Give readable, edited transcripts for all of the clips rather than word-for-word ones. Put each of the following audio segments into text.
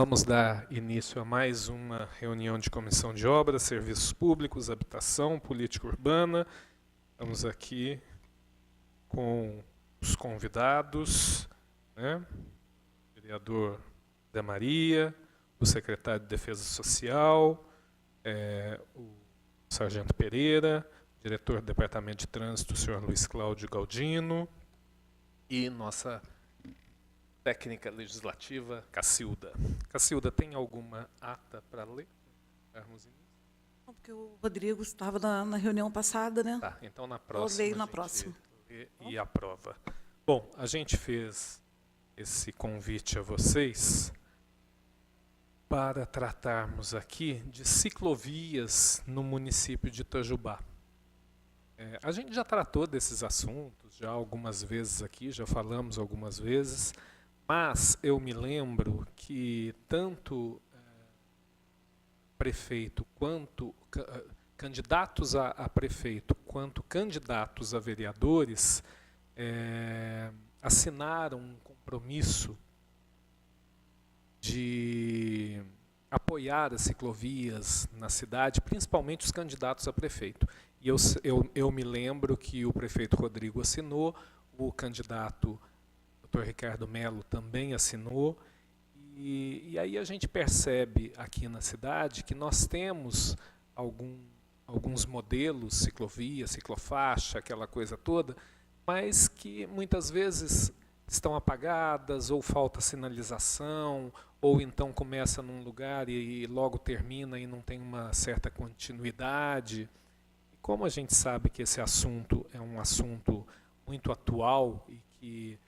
Vamos dar início a mais uma reunião de Comissão de Obras, Serviços Públicos, Habitação, Política Urbana. Estamos aqui com os convidados, né? O vereador Zé Maria, o secretário de Defesa Social, o sargento Pereira, diretor do Departamento de Trânsito, o senhor Luiz Cláudio Galdino, e nossa técnica legislativa, Cacilda. Cacilda, tem alguma ata para ler? Não, porque o Rodrigo estava na reunião passada, né? Tá, então na próxima. Eu leio na próxima. Lê e aprova. Bom, a gente fez esse convite a vocês para tratarmos aqui de ciclovias no município de Itajubá. A gente já tratou desses assuntos já algumas vezes aqui, já falamos algumas vezes, mas eu me lembro que tanto prefeito quanto candidatos a prefeito quanto candidatos a vereadores assinaram um compromisso de apoiar as ciclovias na cidade, principalmente os candidatos a prefeito. E eu me lembro que o prefeito Rodrigo assinou, o candidato Dr. Ricardo Melo também assinou, e aí a gente percebe aqui na cidade que nós temos alguns modelos, ciclovia, ciclofaixa, aquela coisa toda, mas que muitas vezes estão apagadas, ou falta sinalização, ou então começa num lugar e logo termina e não tem uma certa continuidade. E como a gente sabe que esse assunto é um assunto muito atual e que,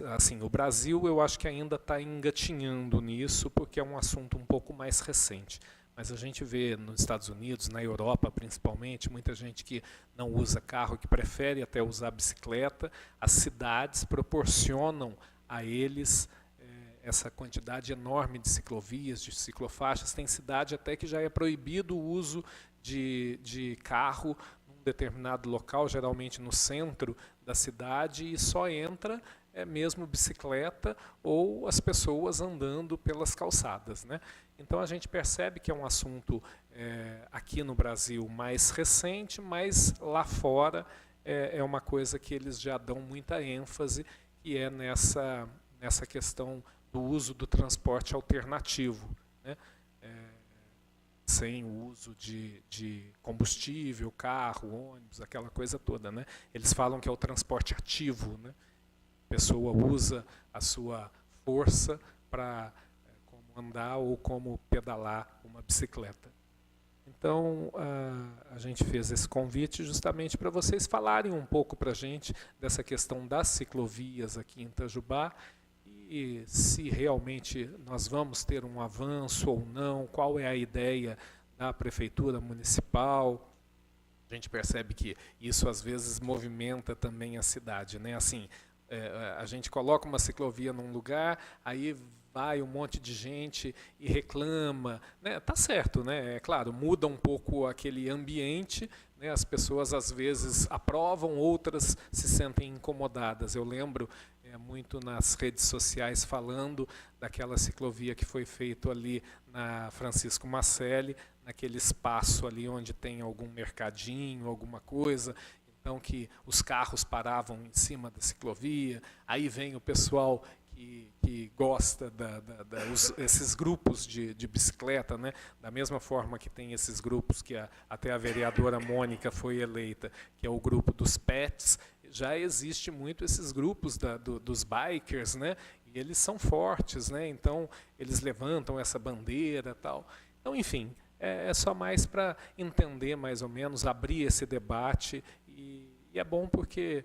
assim, o Brasil eu acho que ainda está engatinhando nisso, porque é um assunto um pouco mais recente. Mas a gente vê nos Estados Unidos, na Europa principalmente, muita gente que não usa carro, que prefere até usar bicicleta. As cidades proporcionam a eles essa quantidade enorme de ciclovias, de ciclofaixas. Tem cidade até que já é proibido o uso de carro num determinado local, geralmente no centro da cidade, e só entra mesmo bicicleta ou as pessoas andando pelas calçadas, né? Então a gente percebe que é um assunto aqui no Brasil mais recente, mas lá fora é uma coisa que eles já dão muita ênfase, que é nessa questão do uso do transporte alternativo, né? Sem o uso de combustível, carro, ônibus, aquela coisa toda, né? Eles falam que é o transporte ativo, né? A pessoa usa a sua força para como andar ou como pedalar uma bicicleta. Então, a gente fez esse convite justamente para vocês falarem um pouco para a gente dessa questão das ciclovias aqui em Itajubá, e se realmente nós vamos ter um avanço ou não, qual é a ideia da Prefeitura Municipal. A gente percebe que isso às vezes movimenta também a cidade, né? Assim, a gente coloca uma ciclovia num lugar, aí vai um monte de gente e reclama, né? Tá certo, né? É claro, muda um pouco aquele ambiente, né? As pessoas às vezes aprovam, outras se sentem incomodadas. Eu lembro muito nas redes sociais falando daquela ciclovia que foi feita ali na Francisco Marcelli, naquele espaço ali onde tem algum mercadinho, alguma coisa, então que os carros paravam em cima da ciclovia. Aí vem o pessoal que gosta esses grupos de bicicleta, né? Da mesma forma que tem esses grupos que até a vereadora Mônica foi eleita, que é o grupo dos pets, já existe muito esses grupos dos bikers, né? E eles são fortes, né? Então eles levantam essa bandeira, tal. Então, enfim, é só mais para entender mais ou menos, abrir esse debate, e é bom porque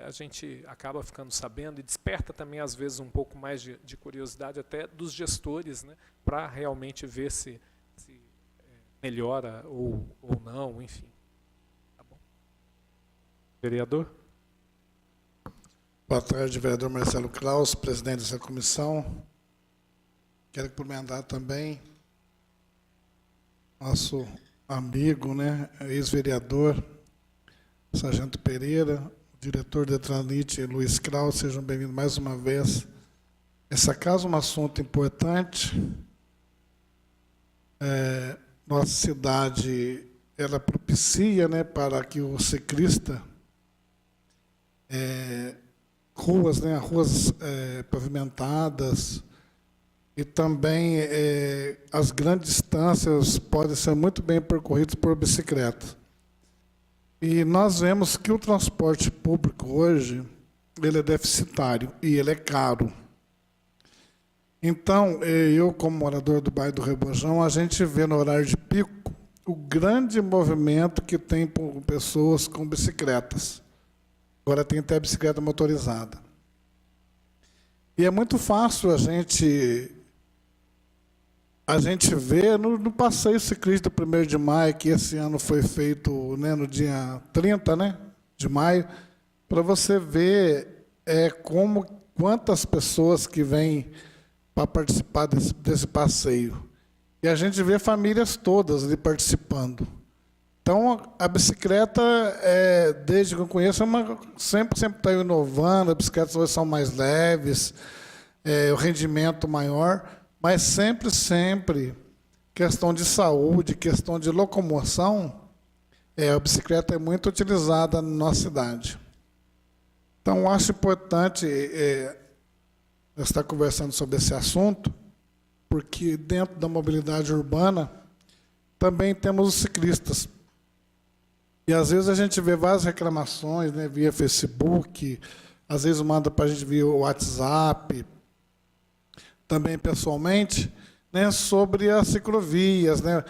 a gente acaba ficando sabendo e desperta também às vezes um pouco mais de curiosidade até dos gestores, né? Para realmente ver se melhora ou não, enfim. Tá bom. Vereador? Boa tarde, vereador Marcelo Kraus, presidente dessa comissão. Quero cumprimentar também nosso amigo, né, ex-vereador, sargento Pereira, diretor da Transit, Luiz Kraus. Sejam bem-vindos mais uma vez Essa casa é um assunto importante. Nossa cidade, ela propicia, né, para que o ciclista, ruas, né, ruas pavimentadas, e também as grandes distâncias podem ser muito bem percorridas por bicicleta. E nós vemos que o transporte público hoje, ele é deficitário e ele é caro. Então, eu, como morador do bairro do Rebojão, a gente vê no horário de pico o grande movimento que tem por pessoas com bicicletas. Agora tem até bicicleta motorizada. E é muito fácil a gente ver no passeio ciclista do 1º de maio, que esse ano foi feito, né, no dia 30, né, de maio, para você ver quantas pessoas que vêm para participar desse passeio. E a gente vê famílias todas ali participando. Então, a bicicleta, desde que eu conheço, sempre está inovando, as bicicletas hoje são mais leves, o rendimento maior, mas sempre, questão de saúde, questão de locomoção, a bicicleta é muito utilizada na nossa cidade. Então, acho importante estar conversando sobre esse assunto, porque dentro da mobilidade urbana também temos os ciclistas. E às vezes a gente vê várias reclamações, né, via Facebook, às vezes manda para a gente via WhatsApp, também pessoalmente, né, sobre as ciclovias, né,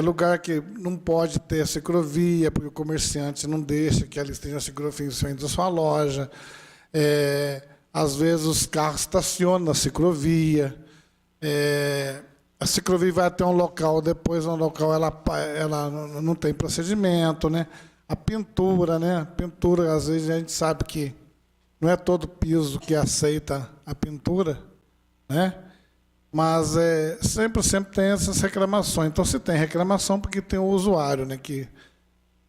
lugar que não pode ter ciclovia, porque o comerciante não deixa que ali esteja a ciclovia em frente da sua loja. Às vezes os carros estacionam na ciclovia. A ciclovia vai até um local, depois no local ela não tem procedimento, né? A pintura, né? Pintura, às vezes a gente sabe que não é todo piso que aceita a pintura, né? Mas sempre tem essas reclamações. Então, se tem reclamação, porque tem o usuário, né, que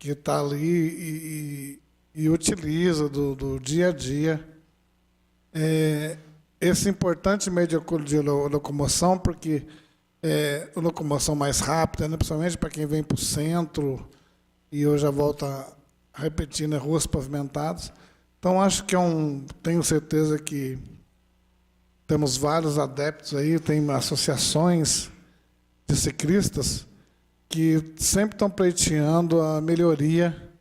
está ali e utiliza do dia a dia esse importante meio de locomoção, porque locomoção mais rápida, né, principalmente para quem vem para o centro, e eu já volto a repetir, né, ruas pavimentadas. Então, acho que tenho certeza que temos vários adeptos aí, tem associações de ciclistas que sempre estão pleiteando a melhoria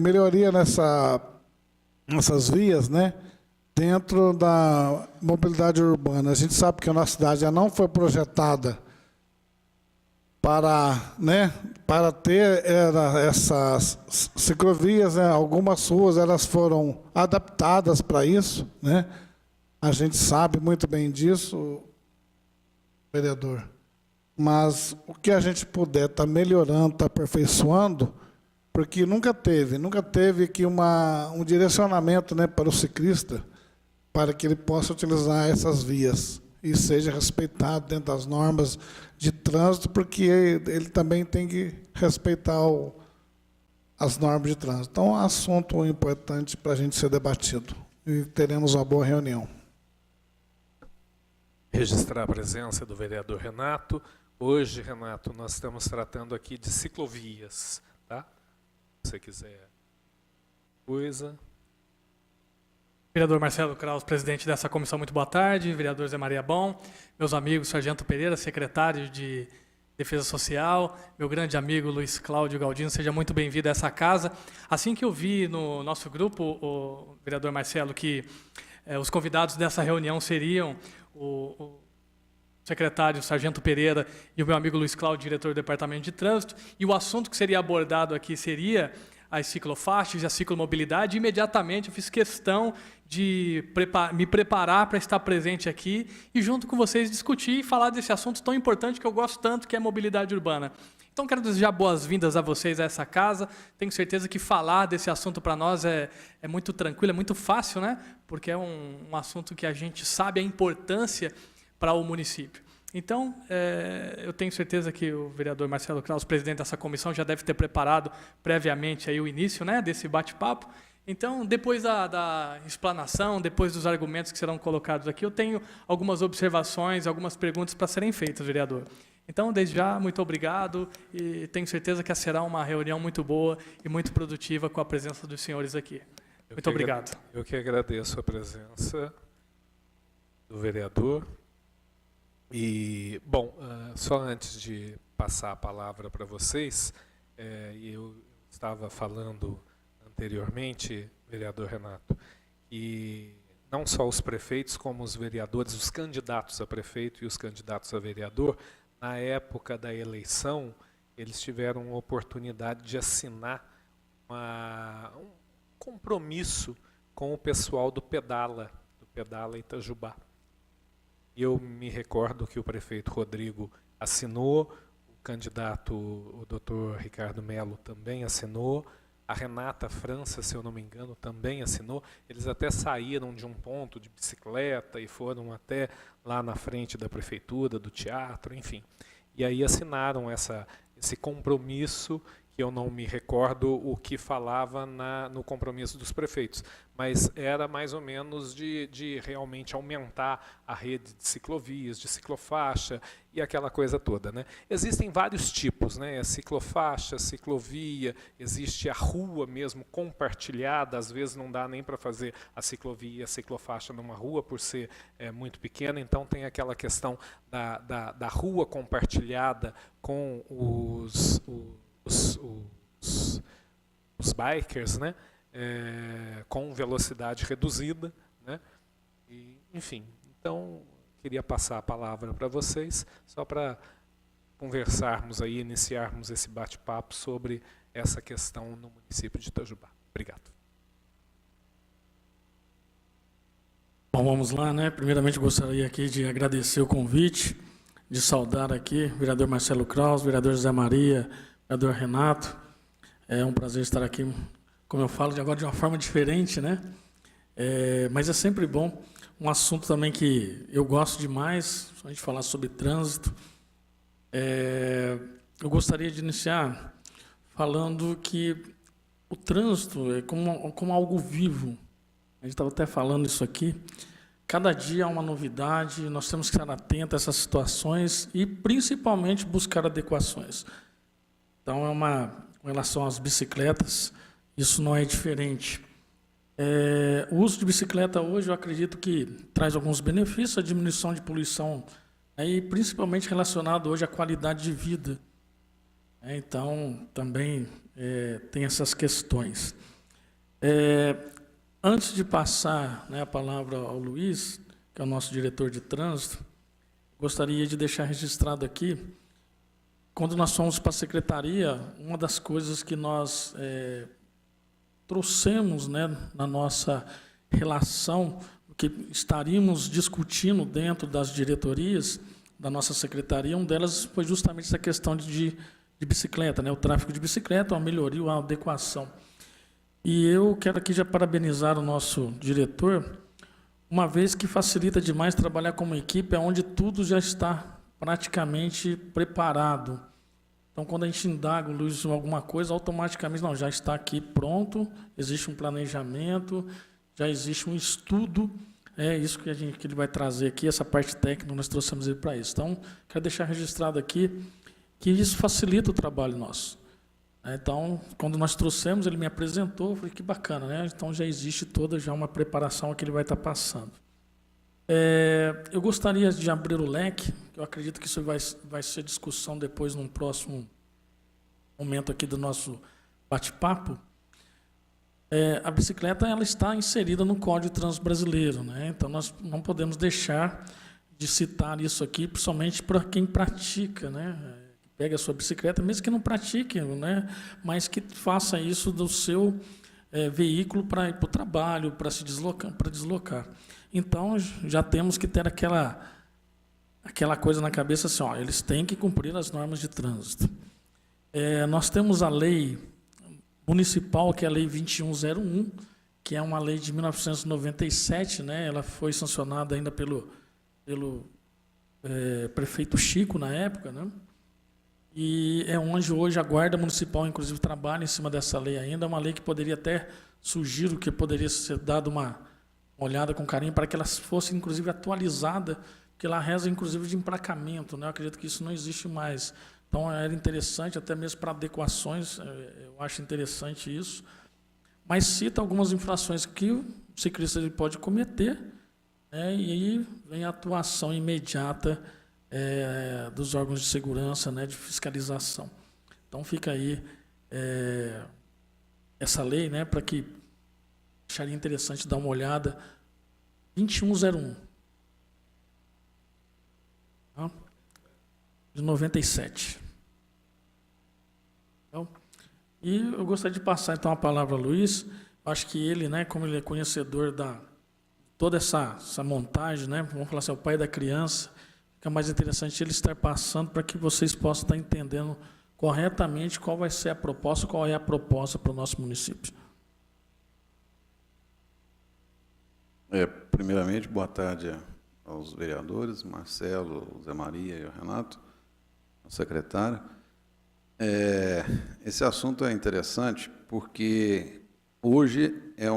melhoria nessas vias, né, dentro da mobilidade urbana. A gente sabe que a nossa cidade já não foi projetada para ter essas ciclovias, né? Algumas ruas elas foram adaptadas para isso, né? A gente sabe muito bem disso, vereador. Mas o que a gente puder estar melhorando, estar aperfeiçoando, porque nunca teve aqui um direcionamento, né, para o ciclista, para que ele possa utilizar essas vias e seja respeitado dentro das normas de trânsito, porque ele também tem que respeitar as normas de trânsito. Então, é um assunto importante para a gente ser debatido. E teremos uma boa reunião. Registrar a presença do vereador Renato. Hoje, Renato, nós estamos tratando aqui de ciclovias, tá? Se você quiser coisa. Vereador Marcelo Kraus, presidente dessa comissão, muito boa tarde. Vereador Zé Maria Bom, meus amigos Sargento Pereira, secretário de Defesa Social, meu grande amigo Luiz Cláudio Galdino, seja muito bem-vindo a essa casa. Assim que eu vi no nosso grupo, o vereador Marcelo, que os convidados dessa reunião seriam o secretário Sargento Pereira e o meu amigo Luiz Cláudio, diretor do Departamento de Trânsito, e o assunto que seria abordado aqui seria as ciclofaixas e a ciclomobilidade, imediatamente eu fiz questão de me preparar para estar presente aqui e junto com vocês discutir e falar desse assunto tão importante que eu gosto tanto, que é a mobilidade urbana. Então, quero desejar boas-vindas a vocês a essa casa. Tenho certeza que falar desse assunto para nós é muito tranquilo, é muito fácil, né? Porque é um assunto que a gente sabe a importância para o município. Então, eu tenho certeza que o vereador Marcelo Kraus, presidente dessa comissão, já deve ter preparado previamente aí o início, né, desse bate-papo. Então, depois da explanação, depois dos argumentos que serão colocados aqui, eu tenho algumas observações, algumas perguntas para serem feitas, vereador. Então, desde já, muito obrigado e tenho certeza que será uma reunião muito boa e muito produtiva com a presença dos senhores aqui. Muito obrigado. Eu que agradeço a presença do vereador. E, bom, só antes de passar a palavra para vocês, eu estava falando anteriormente, vereador Renato, que não só os prefeitos, como os vereadores, os candidatos a prefeito e os candidatos a vereador, na época da eleição, eles tiveram a oportunidade de assinar um compromisso com o pessoal do Pedala Itajubá. E eu me recordo que o prefeito Rodrigo assinou, o candidato, o doutor Ricardo Melo, também assinou, a Renata França, se eu não me engano, também assinou. Eles até saíram de um ponto de bicicleta e foram até lá na frente da prefeitura, do teatro, enfim. E aí assinaram esse compromisso, que eu não me recordo o que falava no compromisso dos prefeitos, mas era mais ou menos de realmente aumentar a rede de ciclovias, de ciclofaixa e aquela coisa toda, né? Existem vários tipos, né? Ciclofaixa, ciclovia, existe a rua mesmo compartilhada, às vezes não dá nem para fazer a ciclovia, a ciclofaixa numa rua por ser muito pequena, então tem aquela questão da rua compartilhada com os bikers, né? Com velocidade reduzida, né? E, enfim, então queria passar a palavra para vocês, só para conversarmos aí, iniciarmos esse bate-papo sobre essa questão no município de Itajubá. Obrigado. Bom, vamos lá, né? Primeiramente gostaria aqui de agradecer o convite, de saudar aqui o vereador Marcelo Kraus, o vereador José Maria, o vereador Renato. É um prazer estar aqui, como eu falo, agora de uma forma diferente, né? Mas é sempre bom. Um assunto também que eu gosto demais, a gente falar sobre trânsito. Eu gostaria de iniciar falando que o trânsito é como algo vivo. A gente estava até falando isso aqui. Cada dia há uma novidade, nós temos que estar atentos a essas situações e, principalmente, buscar adequações. Então, com relação às bicicletas, isso não é diferente. O uso de bicicleta hoje, eu acredito que traz alguns benefícios, a diminuição de poluição, e principalmente relacionado hoje à qualidade de vida. Então, também tem essas questões. Antes de passar, né, a palavra ao Luiz, que é o nosso diretor de trânsito, gostaria de deixar registrado aqui, quando nós fomos para a secretaria, uma das coisas que nós trouxemos, né, na nossa relação, que estaríamos discutindo dentro das diretorias da nossa secretaria, uma delas foi justamente essa questão de bicicleta, né, o tráfego de bicicleta, a melhoria, a adequação. E eu quero aqui já parabenizar o nosso diretor, uma vez que facilita demais trabalhar como equipe, onde tudo já está praticamente preparado. Então, quando a gente indaga o Luiz em alguma coisa, automaticamente, não, já está aqui pronto, existe um planejamento, já existe um estudo, é isso que ele vai trazer aqui, essa parte técnica, nós trouxemos ele para isso. Então, quero deixar registrado aqui que isso facilita o trabalho nosso. Então, quando nós trouxemos, ele me apresentou, eu falei, que bacana, né? Então, já existe toda uma preparação que ele vai estar passando. Eu gostaria de abrir o leque, eu acredito que isso vai ser discussão depois, num próximo momento aqui do nosso bate-papo. A bicicleta ela está inserida no Código de Trânsito Brasileiro, né? Então, nós não podemos deixar de citar isso aqui, principalmente para quem pratica, né? Pega a sua bicicleta, mesmo que não pratique, né? Mas que faça isso do seu veículo para ir para o trabalho, para se deslocar. Então, já temos que ter aquela coisa na cabeça assim, ó, eles têm que cumprir as normas de trânsito. Nós temos a lei municipal, que é a Lei 2101, que é uma lei de 1997, né? Ela foi sancionada ainda pelo prefeito Chico, na época, né? E é onde hoje a Guarda Municipal, inclusive, trabalha em cima dessa lei ainda, é uma lei que poderia até sugiro que poderia ser dado uma olhada com carinho para que ela fosse, inclusive, atualizada, porque ela reza, inclusive, de emplacamento, né? Eu acredito que isso não existe mais. Então, era interessante, até mesmo para adequações, eu acho interessante isso. Mas cita algumas infrações que o ciclista ele pode cometer, né? E aí vem a atuação imediata dos órgãos de segurança, né? De fiscalização. Então, fica aí essa lei, né? Para que acharia interessante dar uma olhada. 2101. De 97. Então, e eu gostaria de passar então a palavra ao Luiz. Acho que ele, né, como ele é conhecedor da toda essa montagem, né, vamos falar assim, é o pai da criança, fica mais interessante ele estar passando para que vocês possam estar entendendo corretamente qual vai ser a proposta, qual é a proposta para o nosso município. Primeiramente, boa tarde aos vereadores, Marcelo, Zé Maria e o Renato, a secretária. Esse assunto é interessante porque hoje é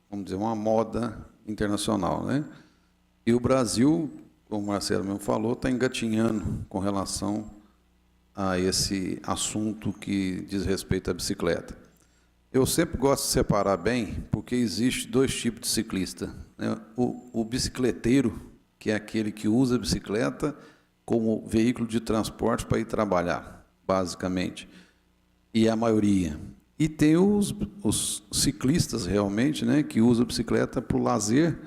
vamos dizer, uma moda internacional, né? E o Brasil, como o Marcelo mesmo falou, está engatinhando com relação a esse assunto que diz respeito à bicicleta. Eu sempre gosto de separar bem, porque existe dois tipos de ciclista, né? O bicicleteiro, que é aquele que usa a bicicleta como veículo de transporte para ir trabalhar, basicamente, e a maioria. E tem os ciclistas, realmente, né, que usam a bicicleta para o lazer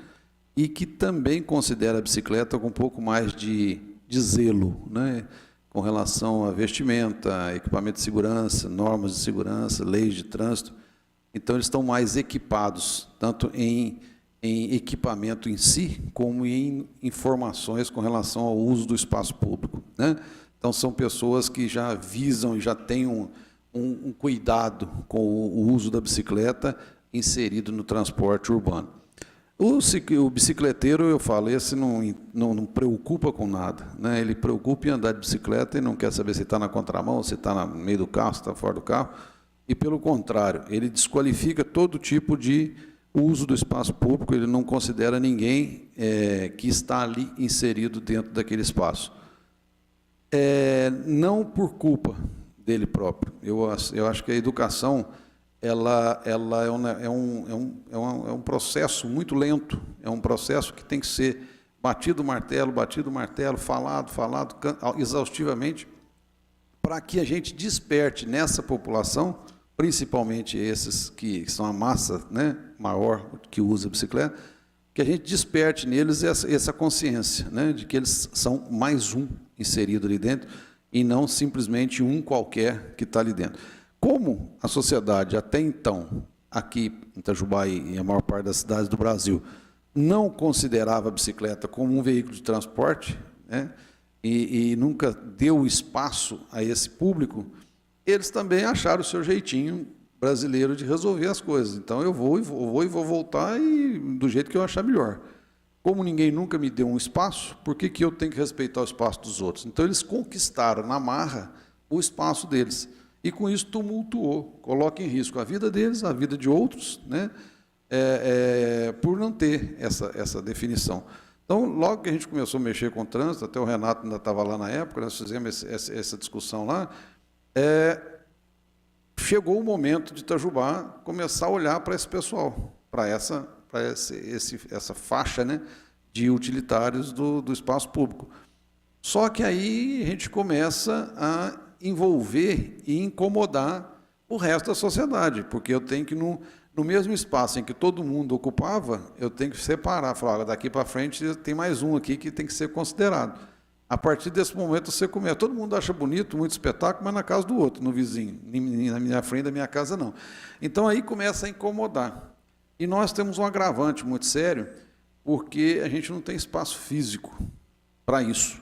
e que também considera a bicicleta com um pouco mais de zelo, né, com relação a vestimenta, equipamento de segurança, normas de segurança, leis de trânsito. Então, eles estão mais equipados, tanto em equipamento em si, como em informações com relação ao uso do espaço público, né? Então, são pessoas que já visam e já têm um cuidado com o uso da bicicleta inserido no transporte urbano. O bicicleteiro, eu falo, esse não preocupa com nada, né? Ele preocupa em andar de bicicleta e não quer saber se está na contramão, se está no meio do carro, se está fora do carro. E, pelo contrário, ele desqualifica todo tipo de uso do espaço público, ele não considera ninguém que está ali inserido dentro daquele espaço. Não por culpa dele próprio. Eu acho que a educação ela é um processo muito lento, é um processo que tem que ser batido o martelo, falado exaustivamente, para que a gente desperte nessa população, principalmente esses que são a massa, né, maior que usa a bicicleta, que a gente desperte neles essa consciência, né, de que eles são mais um inserido ali dentro e não simplesmente um qualquer que está ali dentro. Como a sociedade até então, aqui em Itajubá e a maior parte das cidades do Brasil, não considerava a bicicleta como um veículo de transporte, né, e nunca deu espaço a esse público, eles também acharam o seu jeitinho brasileiro de resolver as coisas. Então, eu vou voltar do jeito que eu achar melhor. Como ninguém nunca me deu um espaço, por que eu tenho que respeitar o espaço dos outros? Então, eles conquistaram na marra o espaço deles. E, com isso, tumultuou, coloca em risco a vida deles, a vida de outros, né? Por não ter essa definição. Então, logo que a gente começou a mexer com o trânsito, até o Renato ainda estava lá na época, nós fizemos essa discussão lá, chegou o momento de Itajubá começar a olhar para esse pessoal, para essa faixa, né, de utilitários do espaço público. Só que aí a gente começa a envolver e incomodar o resto da sociedade, porque eu tenho que, no mesmo espaço em que todo mundo ocupava, eu tenho que separar, falar, daqui para frente tem mais um aqui que tem que ser considerado. A partir desse momento você começa, todo mundo acha bonito, muito espetáculo, mas na casa do outro, no vizinho, nem na minha frente da minha casa não. Então aí começa a incomodar. E nós temos um agravante muito sério, porque a gente não tem espaço físico para isso.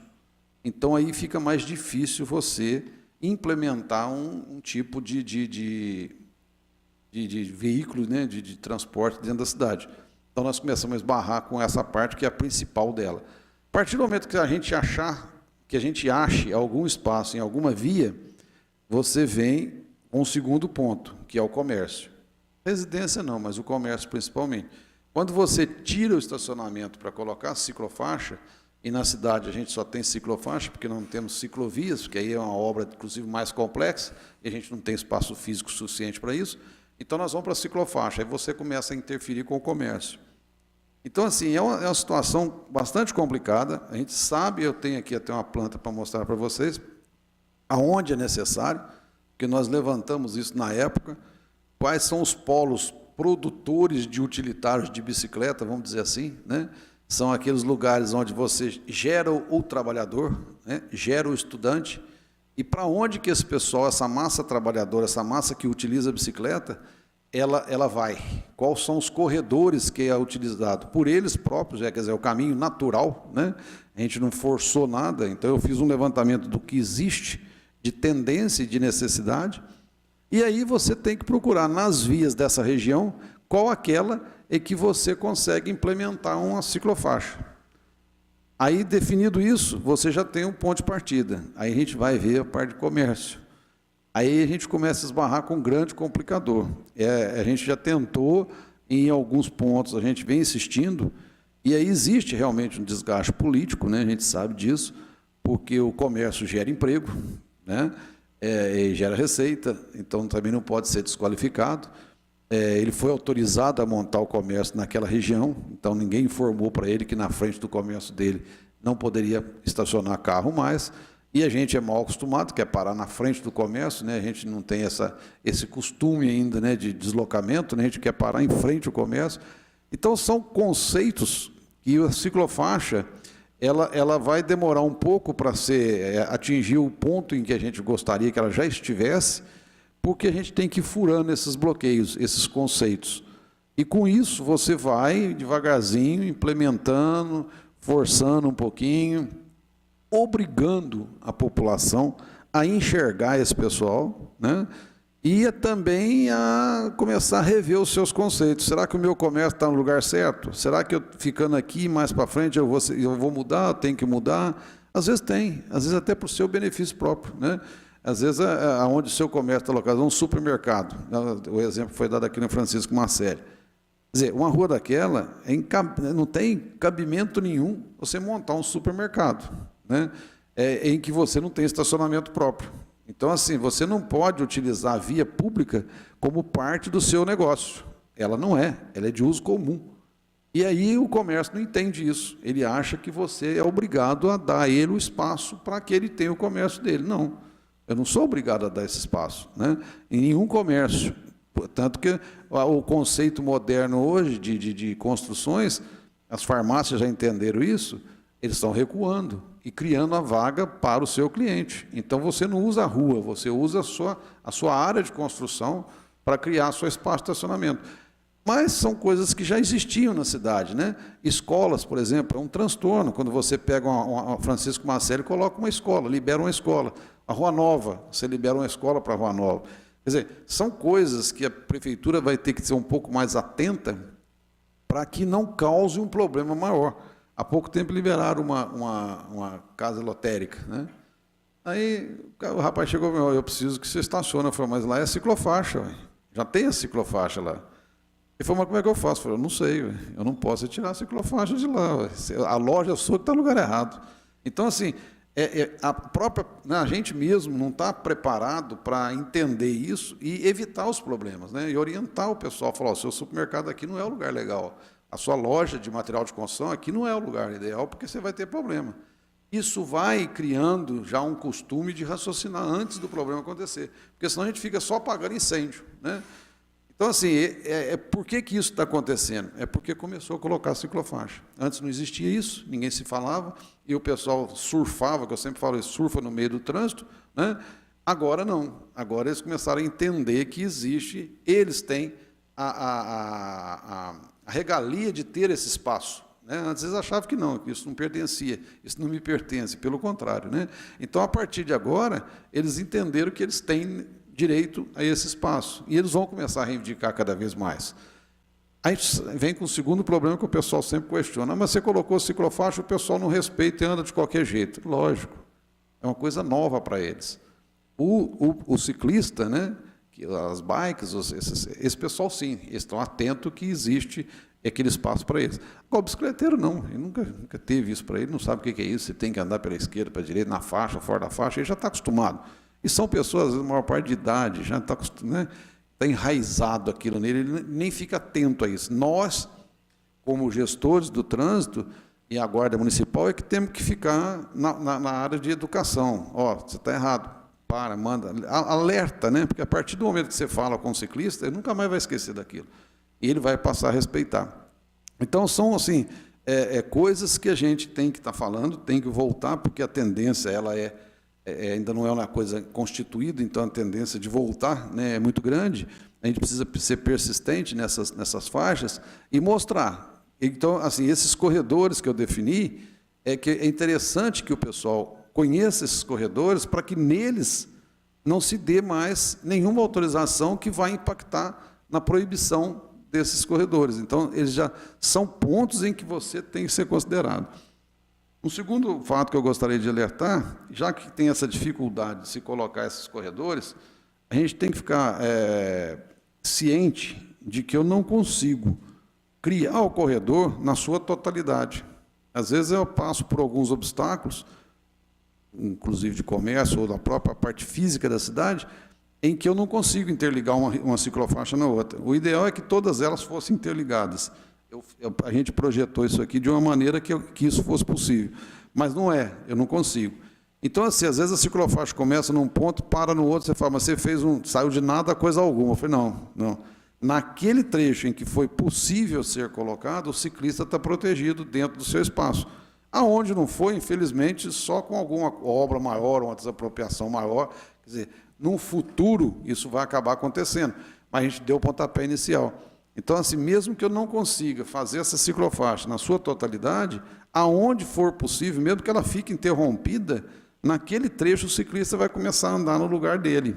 Então aí fica mais difícil você implementar um tipo de veículo, né, de transporte dentro da cidade. Então nós começamos a esbarrar com essa parte que é a principal dela. A partir do momento que a gente ache algum espaço em alguma via, você vem com um segundo ponto, que é o comércio. Residência não, mas o comércio principalmente. Quando você tira o estacionamento para colocar ciclofaixa, e na cidade a gente só tem ciclofaixa, porque não temos ciclovias, porque aí é uma obra, inclusive, mais complexa, e a gente não tem espaço físico suficiente para isso, então nós vamos para a ciclofaixa, aí você começa a interferir com o comércio. Então, assim, é uma situação bastante complicada, a gente sabe, eu tenho aqui até uma planta para mostrar para vocês, aonde é necessário, porque nós levantamos isso na época, quais são os polos produtores de utilitários de bicicleta, vamos dizer assim, né? São aqueles lugares onde você gera o trabalhador, né? Gera o estudante, e para onde que esse pessoal, essa massa trabalhadora, essa massa que utiliza a bicicleta, ela vai? Quais são os corredores que é utilizado? Por eles próprios, quer dizer, é o caminho natural, né? A gente não forçou nada, então eu fiz um levantamento do que existe de tendência e de necessidade, e aí você tem que procurar nas vias dessa região qual aquela é que você consegue implementar uma ciclofaixa. Aí, definido isso, você já tem um ponto de partida. Aí a gente vai ver a parte de comércio. Aí a gente começa a esbarrar com um grande complicador. A gente já tentou, em alguns pontos, a gente vem insistindo, e aí existe realmente um desgaste político, né? A gente sabe disso, porque o comércio gera emprego, né? E gera receita, então também não pode ser desqualificado. Ele foi autorizado a montar o comércio naquela região, então ninguém informou para ele que na frente do comércio dele não poderia estacionar carro mais, e a gente é mal acostumado, quer parar na frente do comércio, né? A gente não tem esse costume ainda, né, de deslocamento, né? A gente quer parar em frente ao comércio. Então, são conceitos que a ciclofaixa ela vai demorar um pouco para atingir o ponto em que a gente gostaria que ela já estivesse, porque a gente tem que ir furando esses bloqueios, esses conceitos. E com isso você vai devagarzinho implementando, forçando um pouquinho, obrigando a população a enxergar esse pessoal, né? E também a começar a rever os seus conceitos. Será que o meu comércio está no lugar certo? Será que eu ficando aqui mais para frente eu vou mudar, eu tenho que mudar? Às vezes tem, às vezes até para o seu benefício próprio, né? Às vezes, aonde o seu comércio está localizado, um supermercado. O exemplo foi dado aqui no Francisco Marcelli. Quer dizer, uma rua daquela, não tem cabimento nenhum você montar um supermercado, né? Em que você não tem estacionamento próprio. Então, assim, você não pode utilizar a via pública como parte do seu negócio. Ela não é, ela é de uso comum. E aí o comércio não entende isso. Ele acha que você é obrigado a dar a ele o espaço para que ele tenha o comércio dele. Não. Eu não sou obrigado a dar esse espaço, né? Em nenhum comércio. Tanto que o conceito moderno hoje de construções, as farmácias já entenderam isso, eles estão recuando e criando a vaga para o seu cliente. Então, você não usa a rua, você usa a sua área de construção para criar seu espaço de estacionamento. Mas são coisas que já existiam na cidade, né? Escolas, por exemplo, é um transtorno. Quando você pega uma Francisco Marcelli e coloca uma escola, libera uma escola. A Rua Nova, você libera uma escola para a Rua Nova. Quer dizer, são coisas que a prefeitura vai ter que ser um pouco mais atenta para que não cause um problema maior. Há pouco tempo liberaram uma casa lotérica, né? Aí o rapaz chegou e falou, eu preciso que você estacione. Eu falei, mas lá é ciclofaixa, ué. Já tem a ciclofaixa lá. Ele falou, mas como é que eu faço? Eu falei, eu não sei, ué. Eu não posso tirar a ciclofaixa de lá, ué. A loja sua que está no lugar errado. Então, assim, a gente mesmo não está preparado para entender isso e evitar os problemas, né? E orientar o pessoal, falar, o seu supermercado aqui não é o lugar legal. A sua loja de material de construção aqui não é o lugar ideal, porque você vai ter problema. Isso vai criando já um costume de raciocinar antes do problema acontecer, porque senão a gente fica só apagando incêndio, né? Então, assim, por que isso está acontecendo? É porque começou a colocar ciclofaixa. Antes não existia isso, ninguém se falava, e o pessoal surfava, que eu sempre falo, surfa no meio do trânsito, né? Agora não. Agora eles começaram a entender que existe, eles têm a regalia de ter esse espaço, né? Antes eles achavam que não, que isso não pertencia, isso não me pertence, pelo contrário, né? Então, a partir de agora, eles entenderam que eles têm direito a esse espaço, e eles vão começar a reivindicar cada vez mais. Aí vem com o segundo problema que o pessoal sempre questiona, mas você colocou ciclofaixa, o pessoal não respeita e anda de qualquer jeito. Lógico, é uma coisa nova para eles. O ciclista, né, que as bikes, esse pessoal sim, eles estão atentos que existe aquele espaço para eles. Agora, o bicicleteiro não, ele nunca teve isso para ele, não sabe o que é isso, se tem que andar pela esquerda, pela direita, na faixa, fora da faixa, ele já está acostumado. E são pessoas, às vezes, a maior parte de idade, já está né, tá enraizado aquilo nele, ele nem fica atento a isso. Nós, como gestores do trânsito e a Guarda Municipal, é que temos que ficar na área de educação. Ó, você está errado, para, manda, alerta, né? Porque a partir do momento que você fala com o ciclista, ele nunca mais vai esquecer daquilo. E ele vai passar a respeitar. Então, são, assim, coisas que a gente tem que estar falando, tem que voltar, porque a tendência, ela ainda não é uma coisa constituída, então a tendência de voltar, né, é muito grande. A gente precisa ser persistente nessas faixas e mostrar. Então, assim, esses corredores que eu defini, que é interessante que o pessoal conheça esses corredores para que neles não se dê mais nenhuma autorização que vai impactar na proibição desses corredores. Então, eles já são pontos em que você tem que ser considerado. Um segundo fato que eu gostaria de alertar, já que tem essa dificuldade de se colocar esses corredores, a gente tem que ficar ciente de que eu não consigo criar o corredor na sua totalidade. Às vezes eu passo por alguns obstáculos, inclusive de comércio ou da própria parte física da cidade, em que eu não consigo interligar uma ciclofaixa na outra. O ideal é que todas elas fossem interligadas. A gente projetou isso aqui de uma maneira que isso fosse possível. Mas não é, eu não consigo. Então, assim, às vezes a ciclofaixa começa num ponto, para no outro, você fala, mas você saiu de nada coisa alguma. Eu falei, não. Naquele trecho em que foi possível ser colocado, o ciclista está protegido dentro do seu espaço. Aonde não foi, infelizmente, só com alguma obra maior, uma desapropriação maior. Quer dizer, no futuro, isso vai acabar acontecendo. Mas a gente deu o pontapé inicial. Então, assim, mesmo que eu não consiga fazer essa ciclofaixa na sua totalidade, aonde for possível, mesmo que ela fique interrompida, naquele trecho o ciclista vai começar a andar no lugar dele.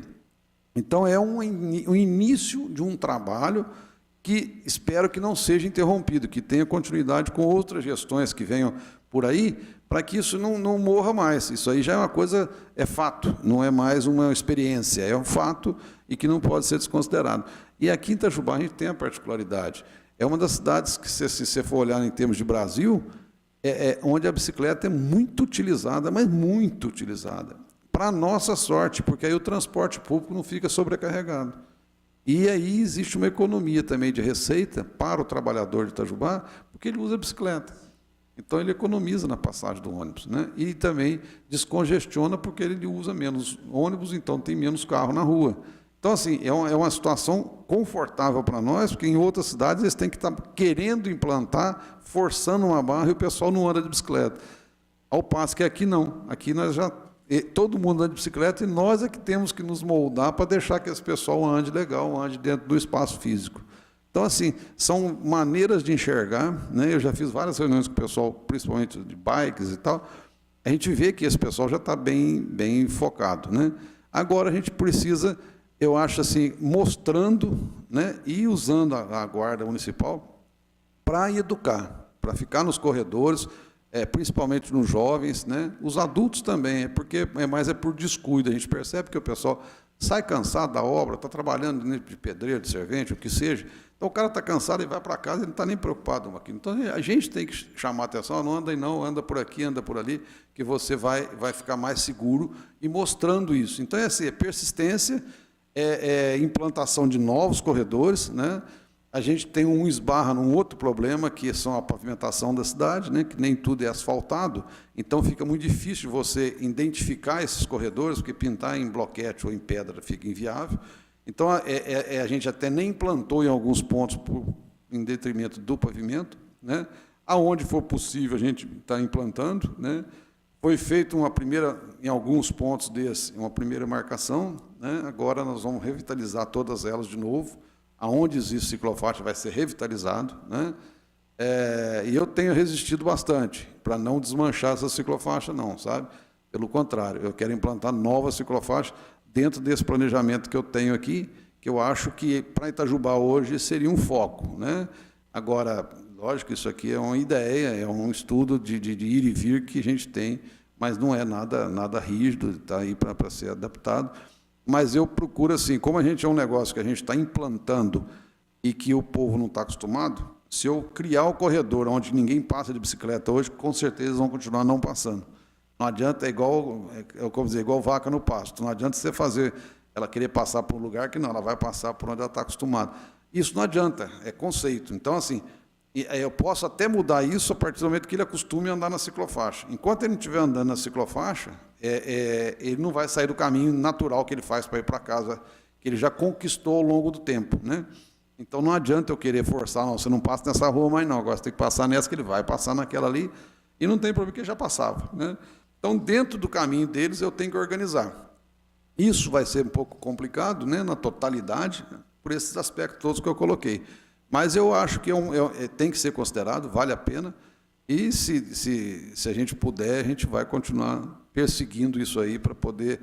Então, é um início de um trabalho que espero que não seja interrompido, que tenha continuidade com outras gestões que venham por aí, para que isso não morra mais. Isso aí já é uma coisa, é fato, não é mais uma experiência, é um fato e que não pode ser desconsiderado. E aqui em Itajubá a gente tem a particularidade. É uma das cidades que, se você for olhar em termos de Brasil, onde a bicicleta é muito utilizada, mas muito utilizada. Para a nossa sorte, porque aí o transporte público não fica sobrecarregado. E aí existe uma economia também de receita para o trabalhador de Itajubá, porque ele usa a bicicleta. Então, ele economiza na passagem do ônibus, né? E também descongestiona porque ele usa menos ônibus, então tem menos carro na rua. Então, assim, é uma situação confortável para nós, porque em outras cidades eles têm que estar querendo implantar, forçando uma barra e o pessoal não anda de bicicleta. Ao passo que aqui não. Aqui nós já... todo mundo anda de bicicleta e nós é que temos que nos moldar para deixar que esse pessoal ande legal, ande dentro do espaço físico. Então, assim, são maneiras de enxergar, né? Eu já fiz várias reuniões com o pessoal, principalmente de bikes e tal, a gente vê que esse pessoal já está bem focado, né? Agora a gente precisa, eu acho assim, mostrando, né, e usando a Guarda Municipal para educar, para ficar nos corredores, principalmente nos jovens, né? Os adultos também, porque mais por descuido, a gente percebe que o pessoal sai cansado da obra, está trabalhando de pedreiro, de servente, o que seja. Então, o cara está cansado e vai para casa, ele não está nem preocupado com aquilo. Então, a gente tem que chamar a atenção, não anda aí não, anda por aqui, anda por ali, que você vai ficar mais seguro e mostrando isso. Então, assim, persistência, implantação de novos corredores, né? A gente tem esbarra num outro problema, que são a pavimentação da cidade, né? Que nem tudo é asfaltado, então fica muito difícil você identificar esses corredores, porque pintar em bloquete ou em pedra fica inviável. Então, a gente até nem implantou em alguns pontos em detrimento do pavimento, né? Aonde for possível, a gente está implantando, né? Foi feita em alguns pontos uma primeira marcação, né? Agora nós vamos revitalizar todas elas de novo. Aonde existe ciclofaixa vai ser revitalizado, né? E eu tenho resistido bastante para não desmanchar essa ciclofaixa, não, sabe? Pelo contrário, eu quero implantar novas ciclofaixas dentro desse planejamento que eu tenho aqui, que eu acho que para Itajubá hoje seria um foco, né? Agora, lógico, isso aqui é uma ideia, é um estudo de ir e vir que a gente tem, mas não é nada rígido, está aí para ser adaptado. Mas eu procuro, assim, como a gente é um negócio que a gente está implantando e que o povo não está acostumado, se eu criar o corredor onde ninguém passa de bicicleta hoje, com certeza eles vão continuar não passando. Não adianta, como dizer, igual vaca no pasto. Não adianta você fazer ela querer passar por um lugar que não, ela vai passar por onde ela está acostumada. Isso não adianta, é conceito. Então, assim, eu posso até mudar isso a partir do momento que ele acostume a andar na ciclofaixa. Enquanto ele não estiver andando na ciclofaixa, ele não vai sair do caminho natural que ele faz para ir para casa, que ele já conquistou ao longo do tempo, né? Então, não adianta eu querer forçar, não, você não passa nessa rua mais não, agora você tem que passar nessa, que ele vai passar naquela ali, e não tem problema, porque já passava, né? Então, dentro do caminho deles, eu tenho que organizar. Isso vai ser um pouco complicado, né, na totalidade, por esses aspectos todos que eu coloquei. Mas eu acho que tem que ser considerado, vale a pena, e se a gente puder, a gente vai continuar perseguindo isso aí para poder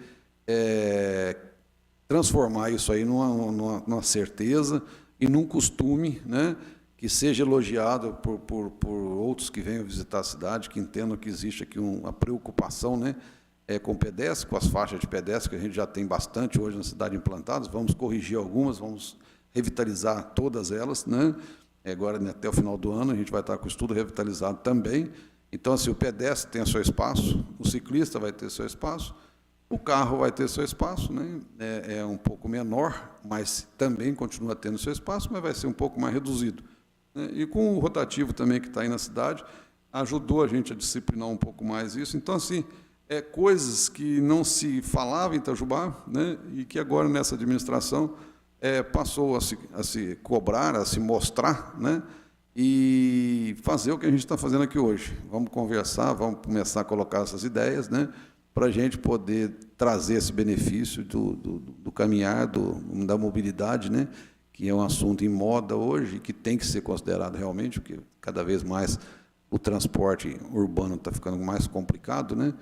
transformar isso aí numa certeza e num costume, né, que seja elogiado por outros que venham visitar a cidade, que entendam que existe aqui uma preocupação, né, com pedestre, com as faixas de pedestre, que a gente já tem bastante hoje na cidade implantadas, vamos corrigir algumas, vamos revitalizar todas elas, né? Agora, até o final do ano, a gente vai estar com o estudo revitalizado também. Então, assim, o pedestre tem o seu espaço, o ciclista vai ter seu espaço, o carro vai ter seu espaço, né? É um pouco menor, mas também continua tendo seu espaço, mas vai ser um pouco mais reduzido, né? E com o rotativo também que está aí na cidade, ajudou a gente a disciplinar um pouco mais isso. Então, assim, coisas que não se falava em Itajubá, né? E que agora, nessa administração, passou a se cobrar, a se mostrar, né? E fazer o que a gente está fazendo aqui hoje. Vamos conversar, vamos começar a colocar essas ideias, né? Para a gente poder trazer esse benefício do caminhar, da mobilidade, né? Que é um assunto em moda hoje, que tem que ser considerado realmente, porque cada vez mais o transporte urbano está ficando mais complicado, né?